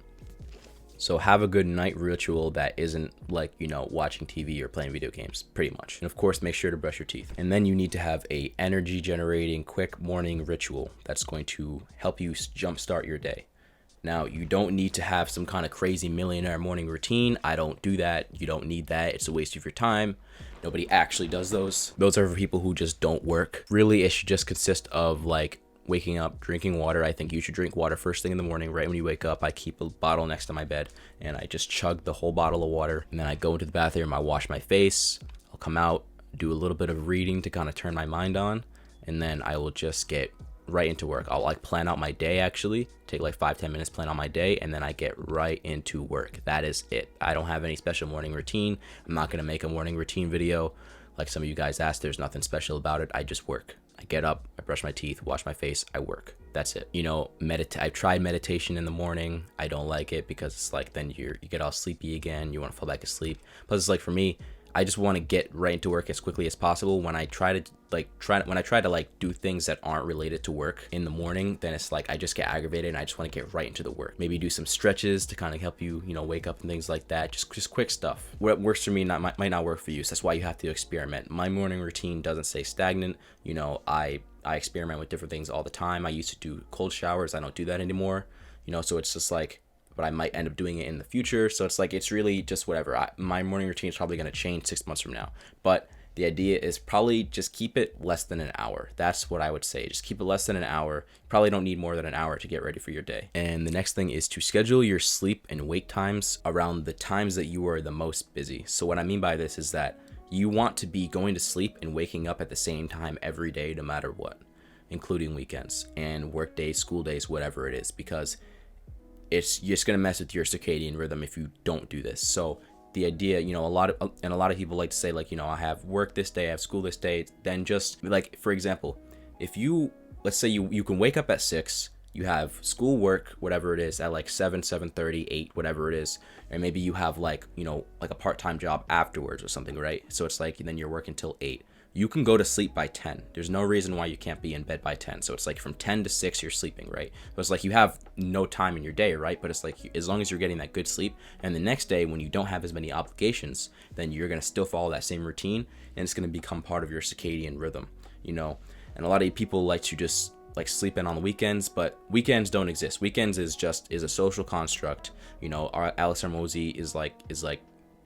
So have a good night ritual that isn't like, watching TV or playing video games, pretty much. And of course, make sure to brush your teeth. And then you need to have a energy generating quick morning ritual that's going to help you jumpstart your day. Now, you don't need to have some kind of crazy millionaire morning routine. I don't do that. You don't need that. It's a waste of your time. Nobody actually does those. Those are for people who just don't work. Really, it should just consist of like waking up, drinking water. I think you should drink water first thing in the morning, right when you wake up. I keep a bottle next to my bed, and I just chug the whole bottle of water. And then I go into the bathroom, I wash my face, I'll come out, do a little bit of reading to kind of turn my mind on, and then I will just get right into work. I'll like plan out my day, actually take like 5-10 minutes, plan out my day, and then I get right into work. That is it. I don't have any special morning routine. I'm not going to make a morning routine video like some of you guys asked. There's nothing special about it. I just work. I get up, I brush my teeth, wash my face, I work. That's it. I've tried meditation in the morning. I don't like it because it's like then you get all sleepy again, you want to fall back asleep. Plus it's like, for me, I just want to get right into work as quickly as possible. When I try to do things that aren't related to work in the morning, then it's like I just get aggravated and I just want to get right into the work. Maybe do some stretches to kind of help you, wake up and things like that. Just quick stuff. What works for me might not work for you. So that's why you have to experiment. My morning routine doesn't stay stagnant. I experiment with different things all the time. I used to do cold showers. I don't do that anymore. So it's just like, but I might end up doing it in the future. So it's like, it's really just whatever. My morning routine is probably going to change 6 months from now. But the idea is probably just keep it less than an hour. That's what I would say. Just keep it less than an hour. You probably don't need more than an hour to get ready for your day. And the next thing is to schedule your sleep and wake times around the times that you are the most busy. So what I mean by this is that you want to be going to sleep and waking up at the same time every day, no matter what, including weekends and work days, school days, whatever it is, because it's just going to mess with your circadian rhythm if you don't do this. So the idea, a lot of people like to say, like, I have work this day, I have school this day. Then just like, for example, if you, let's say you can wake up at 6, you have school, work, whatever it is, at like 7, 7:30, 8, whatever it is. And maybe you have like, like a part-time job afterwards or something, right? So it's like, then you're working till 8. You can go to sleep by 10. There's no reason why you can't be in bed by 10. So it's like from 10 to 6, you're sleeping, right? So it's like you have no time in your day, right? But it's like, as long as you're getting that good sleep, and the next day when you don't have as many obligations, then you're going to still follow that same routine, and it's going to become part of your circadian rhythm, And a lot of people like to just like sleep in on the weekends, but weekends don't exist. Weekends is a social construct. Alex Hormozi is like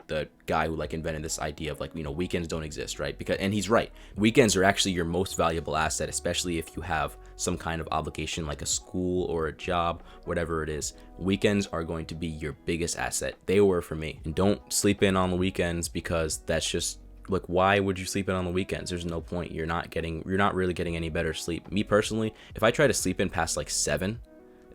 the guy who like invented this idea of like, weekends don't exist, right? And he's right. Weekends are actually your most valuable asset, especially if you have some kind of obligation like a school or a job, whatever it is. Weekends are going to be your biggest asset. They were for me. And don't sleep in on the weekends, because that's just like, why would you sleep in on the weekends? There's no point. You're not really getting any better sleep. Me personally, if I try to sleep in past like 7,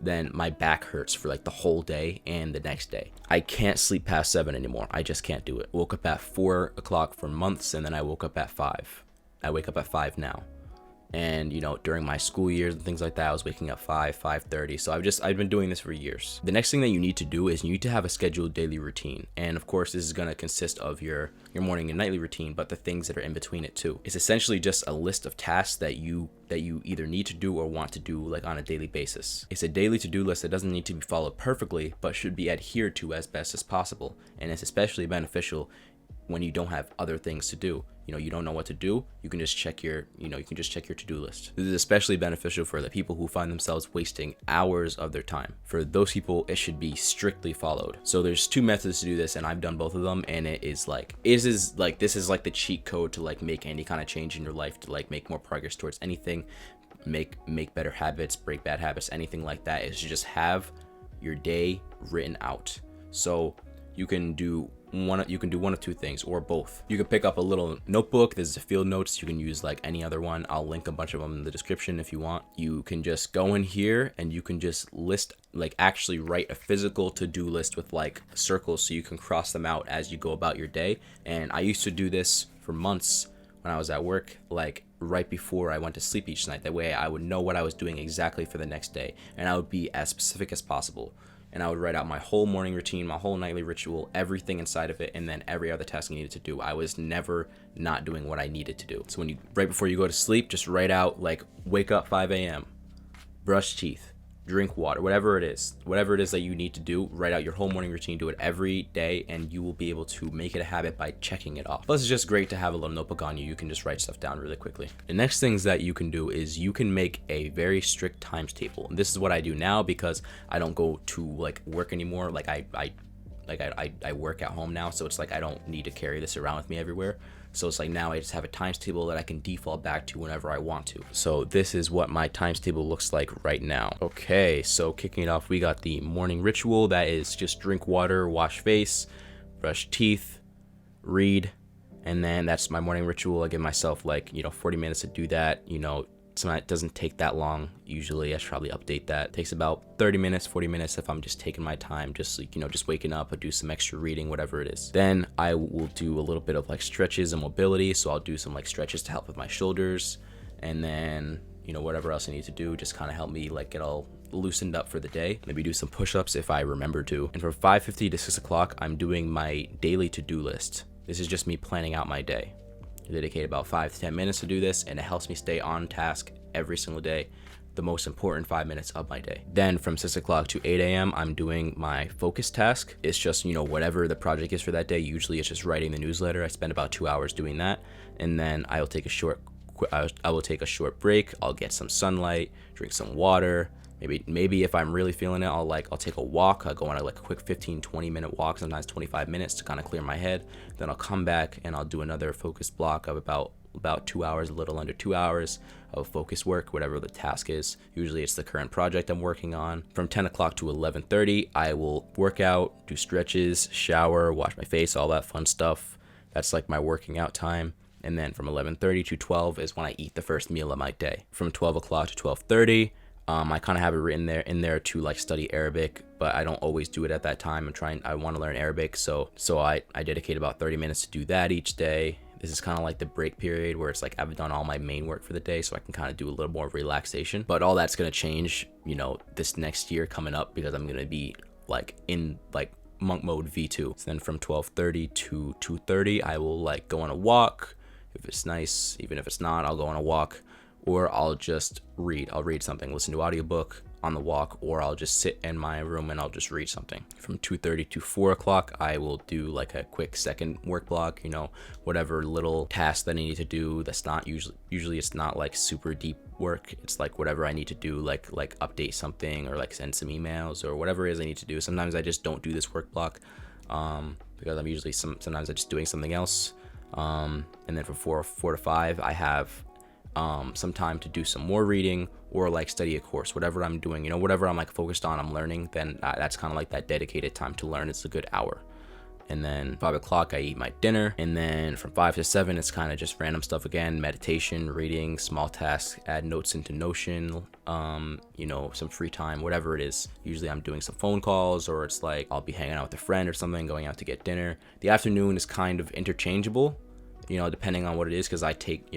then my back hurts for like the whole day and the next day. I can't sleep past 7 anymore. I just can't do it. Woke up at 4 o'clock for months, and then I woke up at 5. I wake up at 5 now. And during my school years and things like that, I was waking up 5:30. So I've been doing this for years. The next thing that you need to do is you need to have a scheduled daily routine. And of course, this is going to consist of your morning and nightly routine, but the things that are in between it too. It's essentially just a list of tasks that you either need to do or want to do like on a daily basis. It's a daily to-do list that doesn't need to be followed perfectly, but should be adhered to as best as possible. And it's especially beneficial when you don't have other things to do. You don't know what to do, you can just check your to-do list. This is especially beneficial for the people who find themselves wasting hours of their time. For those people, it should be strictly followed. So there's 2 methods to do this, and I've done both of them, and this is like the cheat code to like make any kind of change in your life, to like make more progress towards anything, make better habits, break bad habits, anything like that, is to just have your day written out. So you can do one of 2 things, or both. You can pick up a little notebook. There's a field notes. You can use like any other one. I'll link a bunch of them in the description if you want. You can just go in here and you can just list, like actually write a physical to-do list with like circles, so you can cross them out as you go about your day. And I used to do this for months when I was at work, like right before I went to sleep each night. That way I would know what I was doing exactly for the next day, and I would be as specific as possible. And I would write out my whole morning routine, my whole nightly ritual, everything inside of it, and then every other task I needed to do. I was never not doing what I needed to do. So right before you go to sleep, just write out like, wake up 5 a.m., brush teeth, drink water, whatever it is that you need to do. Write out your whole morning routine, do it every day, and you will be able to make it a habit by checking it off. Plus, it's just great to have a little notebook on you. You can just write stuff down really quickly. The next things that you can do is you can make a very strict times table. And this is what I do now, because I don't go to like work anymore. Like I work at home now, so it's like I don't need to carry this around with me everywhere. So it's like now I just have a times table that I can default back to whenever I want to. So this is what my times table looks like right now. Okay, so kicking it off, we got the morning ritual. That is just drink water, wash face, brush teeth, read, and then that's my morning ritual. I give myself like 40 minutes to do that. So it doesn't take that long. Usually I should probably update that. It takes about 30 minutes, 40 minutes if I'm just taking my time, just like, just waking up, or do some extra reading, whatever it is. Then I will do a little bit of like stretches and mobility. So I'll do some like stretches to help with my shoulders, and then, whatever else I need to do, just kind of help me like get all loosened up for the day. Maybe do some push-ups if I remember to. And from 5:50 to 6 o'clock, I'm doing my daily to-do list. This is just me planning out my day. I dedicate about 5 to 10 minutes to do this, and it helps me stay on task every single day, the most important 5 minutes of my day. Then from 6 o'clock to 8 a.m., I'm doing my focus task. It's just, whatever the project is for that day. Usually it's just writing the newsletter. I spend about 2 hours doing that, and then I will take a short break. I'll get some sunlight, drink some water. Maybe if I'm really feeling it, I'll take a walk. I'll go on a quick 15-20 minute walk, sometimes 25 minutes, to kind of clear my head. Then I'll come back and I'll do another focus block of about 2 hours, a little under 2 hours of focus work, whatever the task is. Usually it's the current project I'm working on. From 10 o'clock to 11:30, I will work out, do stretches, shower, wash my face, all that fun stuff. That's like my working out time. And then from 11:30 to 12 is when I eat the first meal of my day. From 12 o'clock to 12:30, I kind of have it written there in there to like study Arabic, but I don't always do it at that time. I want to learn Arabic, so I dedicate about 30 minutes to do that each day. This is kind of like the break period where it's like I've done all my main work for the day, so I can kind of do a little more relaxation. But all that's going to change, you know, this next year coming up, because I'm going to be like in like monk mode V2. So then from 12:30 to 2:30, I will like go on a walk. If it's nice, even if it's not, I'll go on a walk, or I'll just read. I'll read something, listen to audiobook on the walk, or I'll just sit in my room and I'll just read something. From 2:30 to 4 o'clock, I will do like a quick second work block, you know, whatever little task that I need to do. That's not usually it's not like super deep work. It's like whatever I need to do, like update something or like send some emails or whatever it is I need to do. Sometimes I just don't do this work block because I'm usually sometimes I'm just doing something else. And then from 4 to 5, I have some time to do some more reading or like study a course, whatever I'm doing, you know, whatever I'm like focused on, I'm learning, then that's kind of like that dedicated time to learn. It's a good hour. And then 5 o'clock, I eat my dinner. And then from 5 to 7, it's kind of just random stuff again, meditation, reading, small tasks, add notes into Notion, you know, some free time, whatever it is. Usually I'm doing some phone calls, or it's like I'll be hanging out with a friend or something, going out to get dinner. The afternoon is kind of interchangeable, you know, depending on what it is, because I take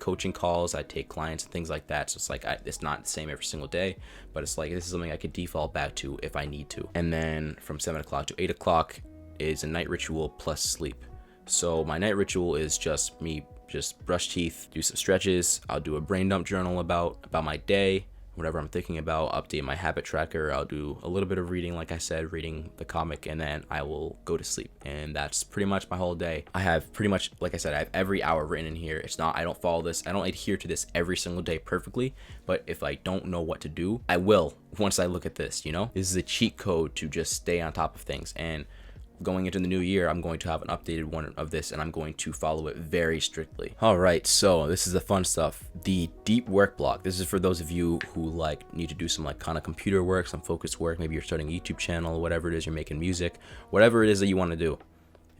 coaching calls, I take clients and things like that. So it's like it's not the same every single day, but it's like this is something I could default back to if I need to. And then from 7 o'clock to 8 o'clock is a night ritual plus sleep. So my night ritual is just me just brush teeth, do some stretches. I'll do a brain dump journal about my day, whatever I'm thinking about, update my habit tracker. I'll do a little bit of reading, like I said, reading the comic, and then I will go to sleep. And that's pretty much my whole day. I have pretty much, like I said, I have every hour written in here. It's not, I don't follow this, I don't adhere to this every single day perfectly, but if I don't know what to do, I will once I look at this, you know? This is a cheat code to just stay on top of things. And going into the new year, I'm going to have an updated one of this, and I'm going to follow it very strictly. All right, so this is the fun stuff. The deep work block. This is for those of you who like need to do some like kind of computer work, some focused work. Maybe you're starting a YouTube channel, whatever it is, you're making music, whatever it is that you want to do.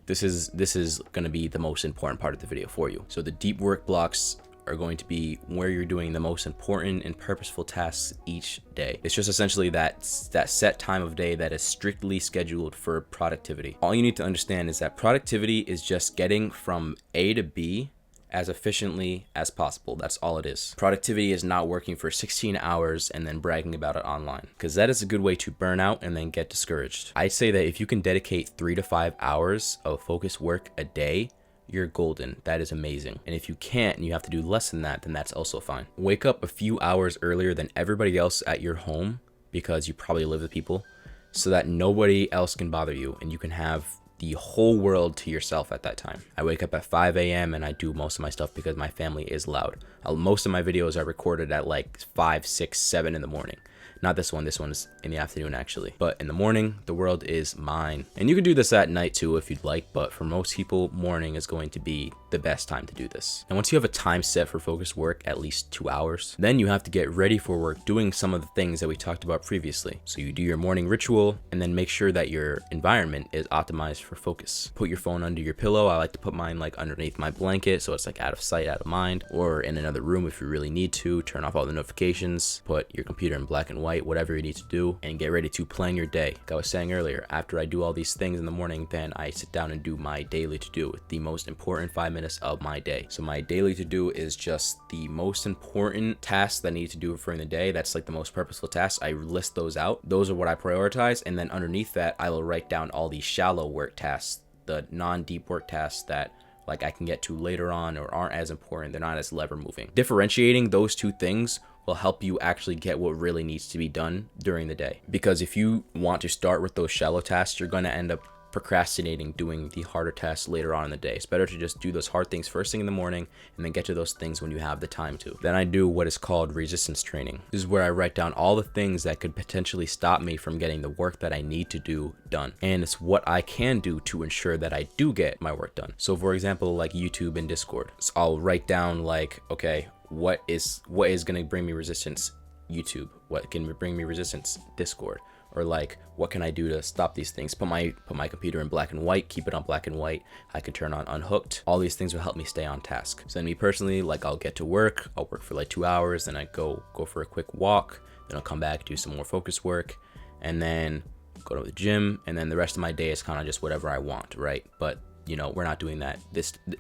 This is going to be the most important part of the video for you. So the deep work blocks are going to be where you're doing the most important and purposeful tasks each day. It's just essentially that set time of day that is strictly scheduled for productivity. All you need to understand is that productivity is just getting from A to B as efficiently as possible. That's all it is. Productivity is not working for 16 hours and then bragging about it online, because that is a good way to burn out and then get discouraged. I say that if you can dedicate 3 to 5 hours of focused work a day, you're golden. That is amazing. And if you can't and you have to do less than that, then that's also fine. Wake up a few hours earlier than everybody else at your home, because you probably live with people, so that nobody else can bother you and you can have the whole world to yourself at that time. I wake up at 5 a.m. and I do most of my stuff because my family is loud. Most of my videos are recorded at like 5, 6, 7 in the morning. Not this one. This one's in the afternoon, actually. But in the morning, the world is mine. And you can do this at night too if you'd like, but for most people, morning is going to be the best time to do this. And once you have a time set for focused work, at least 2 hours, then you have to get ready for work doing some of the things that we talked about previously. So you do your morning ritual, and then make sure that your environment is optimized for focus. Put your phone under your pillow. I like to put mine like underneath my blanket, so it's like out of sight, out of mind, or in another room if you really need to. Turn off all the notifications, put your computer in black and white, whatever you need to do, and get ready to plan your day. Like I was saying earlier, after I do all these things in the morning, then I sit down and do my daily to-do, the most important 5 minutes of my day. So my daily to-do is just the most important tasks that I need to do during the day. That's like the most purposeful tasks. I list those out. Those are what I prioritize, and then underneath that, I will write down all the shallow work tasks, the non-deep work tasks that like I can get to later on or aren't as important. They're not as lever moving. Differentiating those two things will help you actually get what really needs to be done during the day. Because if you want to start with those shallow tasks, you're going to end up procrastinating doing the harder tasks later on in the day. It's better to just do those hard things first thing in the morning and then get to those things when you have the time to. Then I do what is called resistance training. This is where I write down all the things that could potentially stop me from getting the work that I need to do done. And it's what I can do to ensure that I do get my work done. So for example, like YouTube and Discord. So I'll write down like, okay, what is going to bring me resistance? YouTube. What can bring me resistance? Discord. Or like, what can I do to stop these things? Put my computer in black and white, keep it on black and white. I can turn on Unhooked. All these things will help me stay on task. So then me personally, like I'll get to work. I'll work for like 2 hours, then I go for a quick walk. Then I'll come back, do some more focus work, and then go to the gym. And then the rest of my day is kind of just whatever I want, right? But we're not doing that.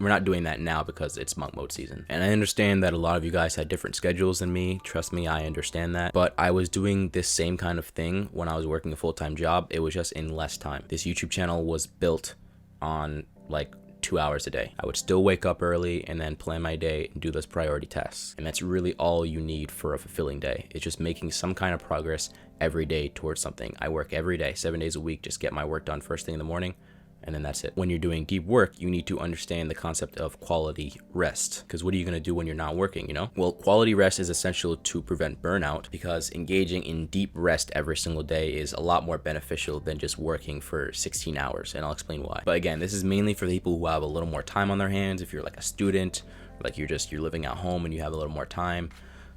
We're not doing that now because it's monk mode season. And I understand that a lot of you guys had different schedules than me. Trust me, I understand that. But I was doing this same kind of thing when I was working a full-time job. It was just in less time. This YouTube channel was built on like 2 hours a day. I would still wake up early and then plan my day and do those priority tasks. And that's really all you need for a fulfilling day. It's just making some kind of progress every day towards something. I work every day, 7 days a week, just get my work done first thing in the morning. And then that's it. When you're doing deep work, you need to understand the concept of quality rest. Because what are you going to do when you're not working, Well, quality rest is essential to prevent burnout, because engaging in deep rest every single day is a lot more beneficial than just working for 16 hours. And I'll explain why. But again, this is mainly for the people who have a little more time on their hands. If you're like a student, like you're living at home and you have a little more time.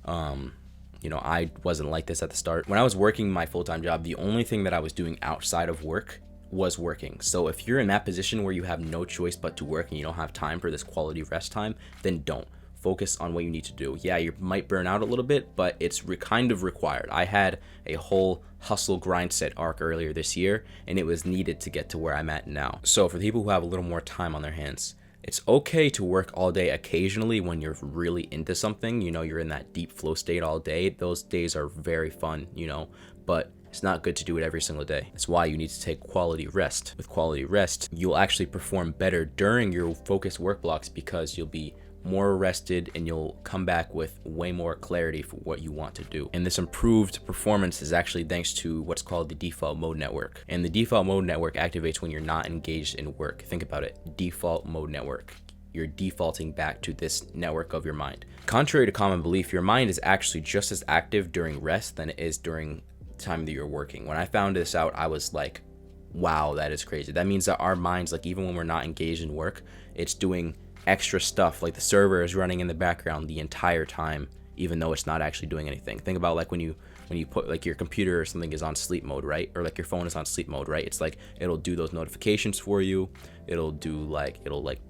I wasn't like this at the start. When I was working my full-time job, the only thing that I was doing outside of work was working. So if you're in that position where you have no choice but to work and you don't have time for this quality rest time, then don't. Focus on what you need to do. Yeah, you might burn out a little bit, but it's kind of required. I had a whole hustle grind set arc earlier this year, and it was needed to get to where I'm at now. So for the people who have a little more time on their hands, it's okay to work all day occasionally when you're really into something, you're in that deep flow state all day. Those days are very fun, but it's not good to do it every single day. That's why you need to take quality rest. With quality rest, you'll actually perform better during your focused work blocks because you'll be more rested and you'll come back with way more clarity for what you want to do. And this improved performance is actually thanks to what's called the default mode network. And the default mode network activates when you're not engaged in work. Think about it, default mode network. You're defaulting back to this network of your mind. Contrary to common belief, your mind is actually just as active during rest than it is during time that you're working. When I found this out, I was like, wow, that is crazy. That means that our minds, like even when we're not engaged in work, it's doing extra stuff. Like the server is running in the background the entire time, even though it's not actually doing anything. Think about like when you put like your computer or something is on sleep mode, right? Or like your phone is on sleep mode, right? It's like it'll do those notifications for you. It'll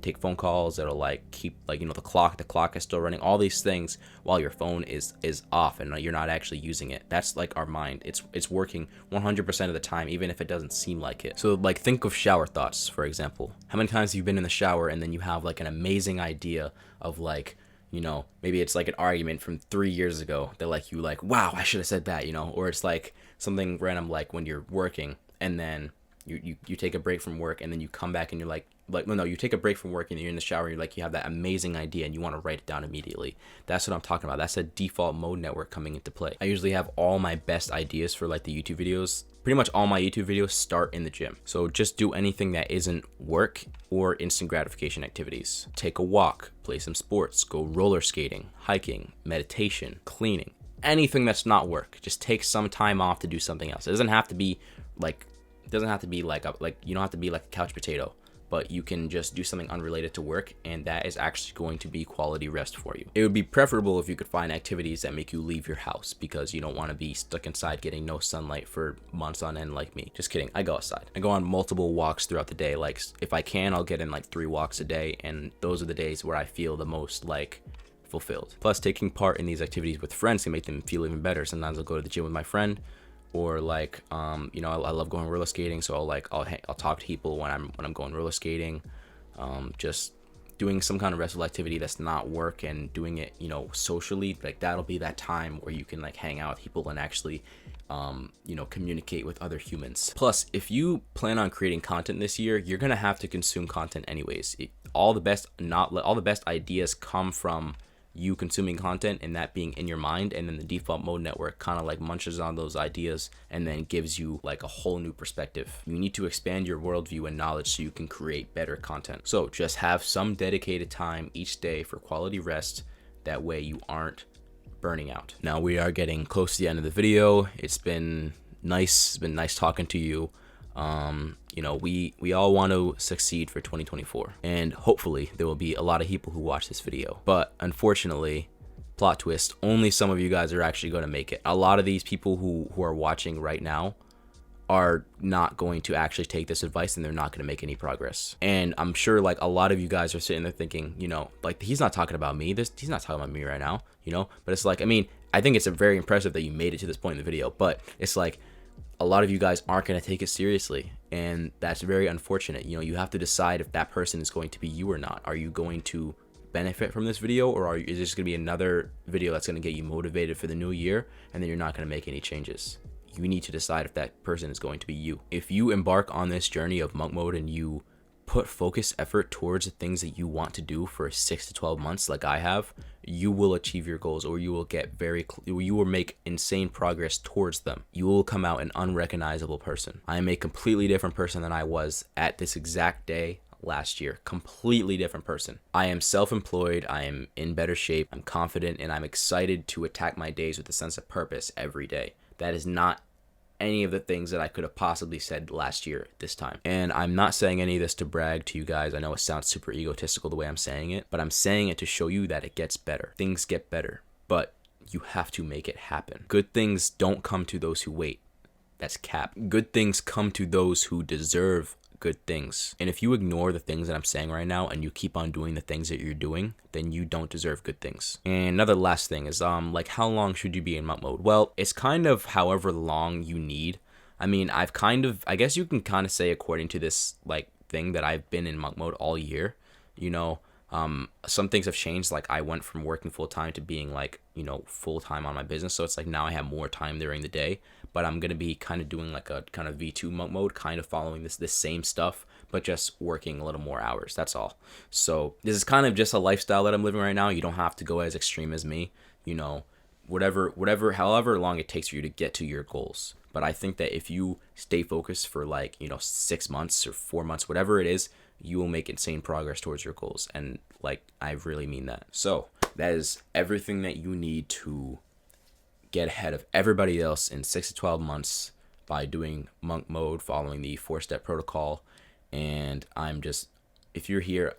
take phone calls. It'll like keep like the clock is still running, all these things while your phone is off and you're not actually using it. That's like our mind. It's working 100% of the time, even if it doesn't seem like it. So like think of shower thoughts, for example. How many times have you been in the shower and then you have like an amazing idea of like, maybe it's like an argument from 3 years ago that like wow, I should have said that, or it's like something random, like when you're working and then you take a break from work and then you come back and you're like no, you take a break from work and you're in the shower and you're like, you have that amazing idea and you want to write it down immediately. That's what I'm talking about. That's a default mode network coming into play. I usually have all my best ideas for like the YouTube videos. Pretty much all my YouTube videos start in the gym. So just do anything that isn't work or instant gratification activities. Take a walk, play some sports, go roller skating, hiking, meditation, cleaning, anything that's not work. Just take some time off to do something else. It doesn't have to be like you don't have to be like a couch potato, but you can just do something unrelated to work, and that is actually going to be quality rest for you. It would be preferable if you could find activities that make you leave your house, because you don't want to be stuck inside getting no sunlight for months on end like me. Just kidding. I go outside. I go on multiple walks throughout the day. Like if I can, I'll get in like 3 walks a day, and those are the days where I feel the most like fulfilled. Plus, taking part in these activities with friends can make them feel even better. Sometimes I'll go to the gym with my friend, or like I love going roller skating, so I'll talk to people when I'm going roller skating. Just doing some kind of restful activity that's not work and doing it socially, like that'll be that time where you can like hang out with people and actually communicate with other humans. Plus, if you plan on creating content this year, you're gonna have to consume content anyways. All the best ideas come from you consuming content and that being in your mind, and then the default mode network kind of like munches on those ideas and then gives you like a whole new perspective. You need to expand your worldview and knowledge so you can create better content. So just have some dedicated time each day for quality rest. That way you aren't burning out. Now we are getting close to the end of the video. It's been nice talking to you. We all want to succeed for 2024, and hopefully there will be a lot of people who watch this video. But unfortunately, plot twist, only some of you guys are actually going to make it. A lot of these people who are watching right now are not going to actually take this advice, and they're not going to make any progress. And I'm sure like a lot of you guys are sitting there thinking, like he's not talking about me. He's not talking about me right now, but it's like, I mean, I think it's very impressive that you made it to this point in the video, but it's like a lot of you guys aren't going to take it seriously, and that's very unfortunate. You know, you have to decide if that person is going to be you or not. Are you going to benefit from this video, or is this going to be another video that's going to get you motivated for the new year, and then you're not going to make any changes? You need to decide if that person is going to be you. If you embark on this journey of monk mode and you put focus effort towards the things that you want to do for 6 to 12 months like I have, you will achieve your goals, or you will get you will make insane progress towards them. You will come out an unrecognizable person. I am a completely different person than I was at this exact day last year. Completely different person. I am self-employed, I am in better shape, I'm confident, and I'm excited to attack my days with a sense of purpose every day. That is not any of the things that I could have possibly said last year this time. And I'm not saying any of this to brag to you guys. I know it sounds super egotistical the way I'm saying it, but I'm saying it to show you that it gets better. Things get better, but you have to make it happen. Good things don't come to those who wait. That's cap. Good things come to those who deserve good things. And if you ignore the things that I'm saying right now and you keep on doing the things that you're doing, then you don't deserve good things. And another last thing is like, how long should you be in monk mode? Well, it's kind of however long you need. I mean, I guess you can kind of say, according to this like thing, that I've been in monk mode all year. You know, some things have changed. Like, I went from working full time to being like, you know, full time on my business. So it's like now I have more time during the day, but I'm going to be kind of doing like a kind of V2 monk mode, kind of following this same stuff, but just working a little more hours. That's all. So this is kind of just a lifestyle that I'm living right now. You don't have to go as extreme as me, you know, however long it takes for you to get to your goals. But I think that if you stay focused for like, you know, 6 months or 4 months, whatever it is, you will make insane progress towards your goals. And like, I really mean that. So that is everything that you need to get ahead of everybody else in 6 to 12 months by doing monk mode, following the 4-step protocol. And if you're here,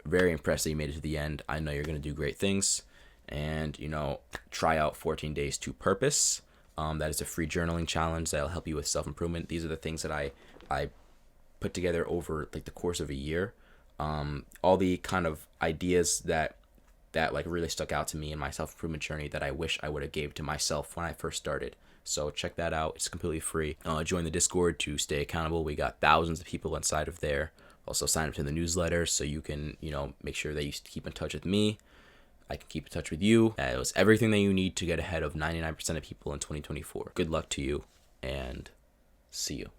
very impressed that you made it to the end. I know you're going to do great things. And, you know, try out 14 Days to Purpose. That is a free journaling challenge that'll help you with self-improvement. These are the things that I put together over like the course of a year. All the kind of ideas that like really stuck out to me in my self-improvement journey that I wish I would have gave to myself when I first started. So check that out. It's completely free. Join the Discord to stay accountable. We got thousands of people inside of there. Also sign up to the newsletter so you can, you know, make sure that you keep in touch with me. I can keep in touch with you. It was everything that you need to get ahead of 99% of people in 2024. Good luck to you, and see you.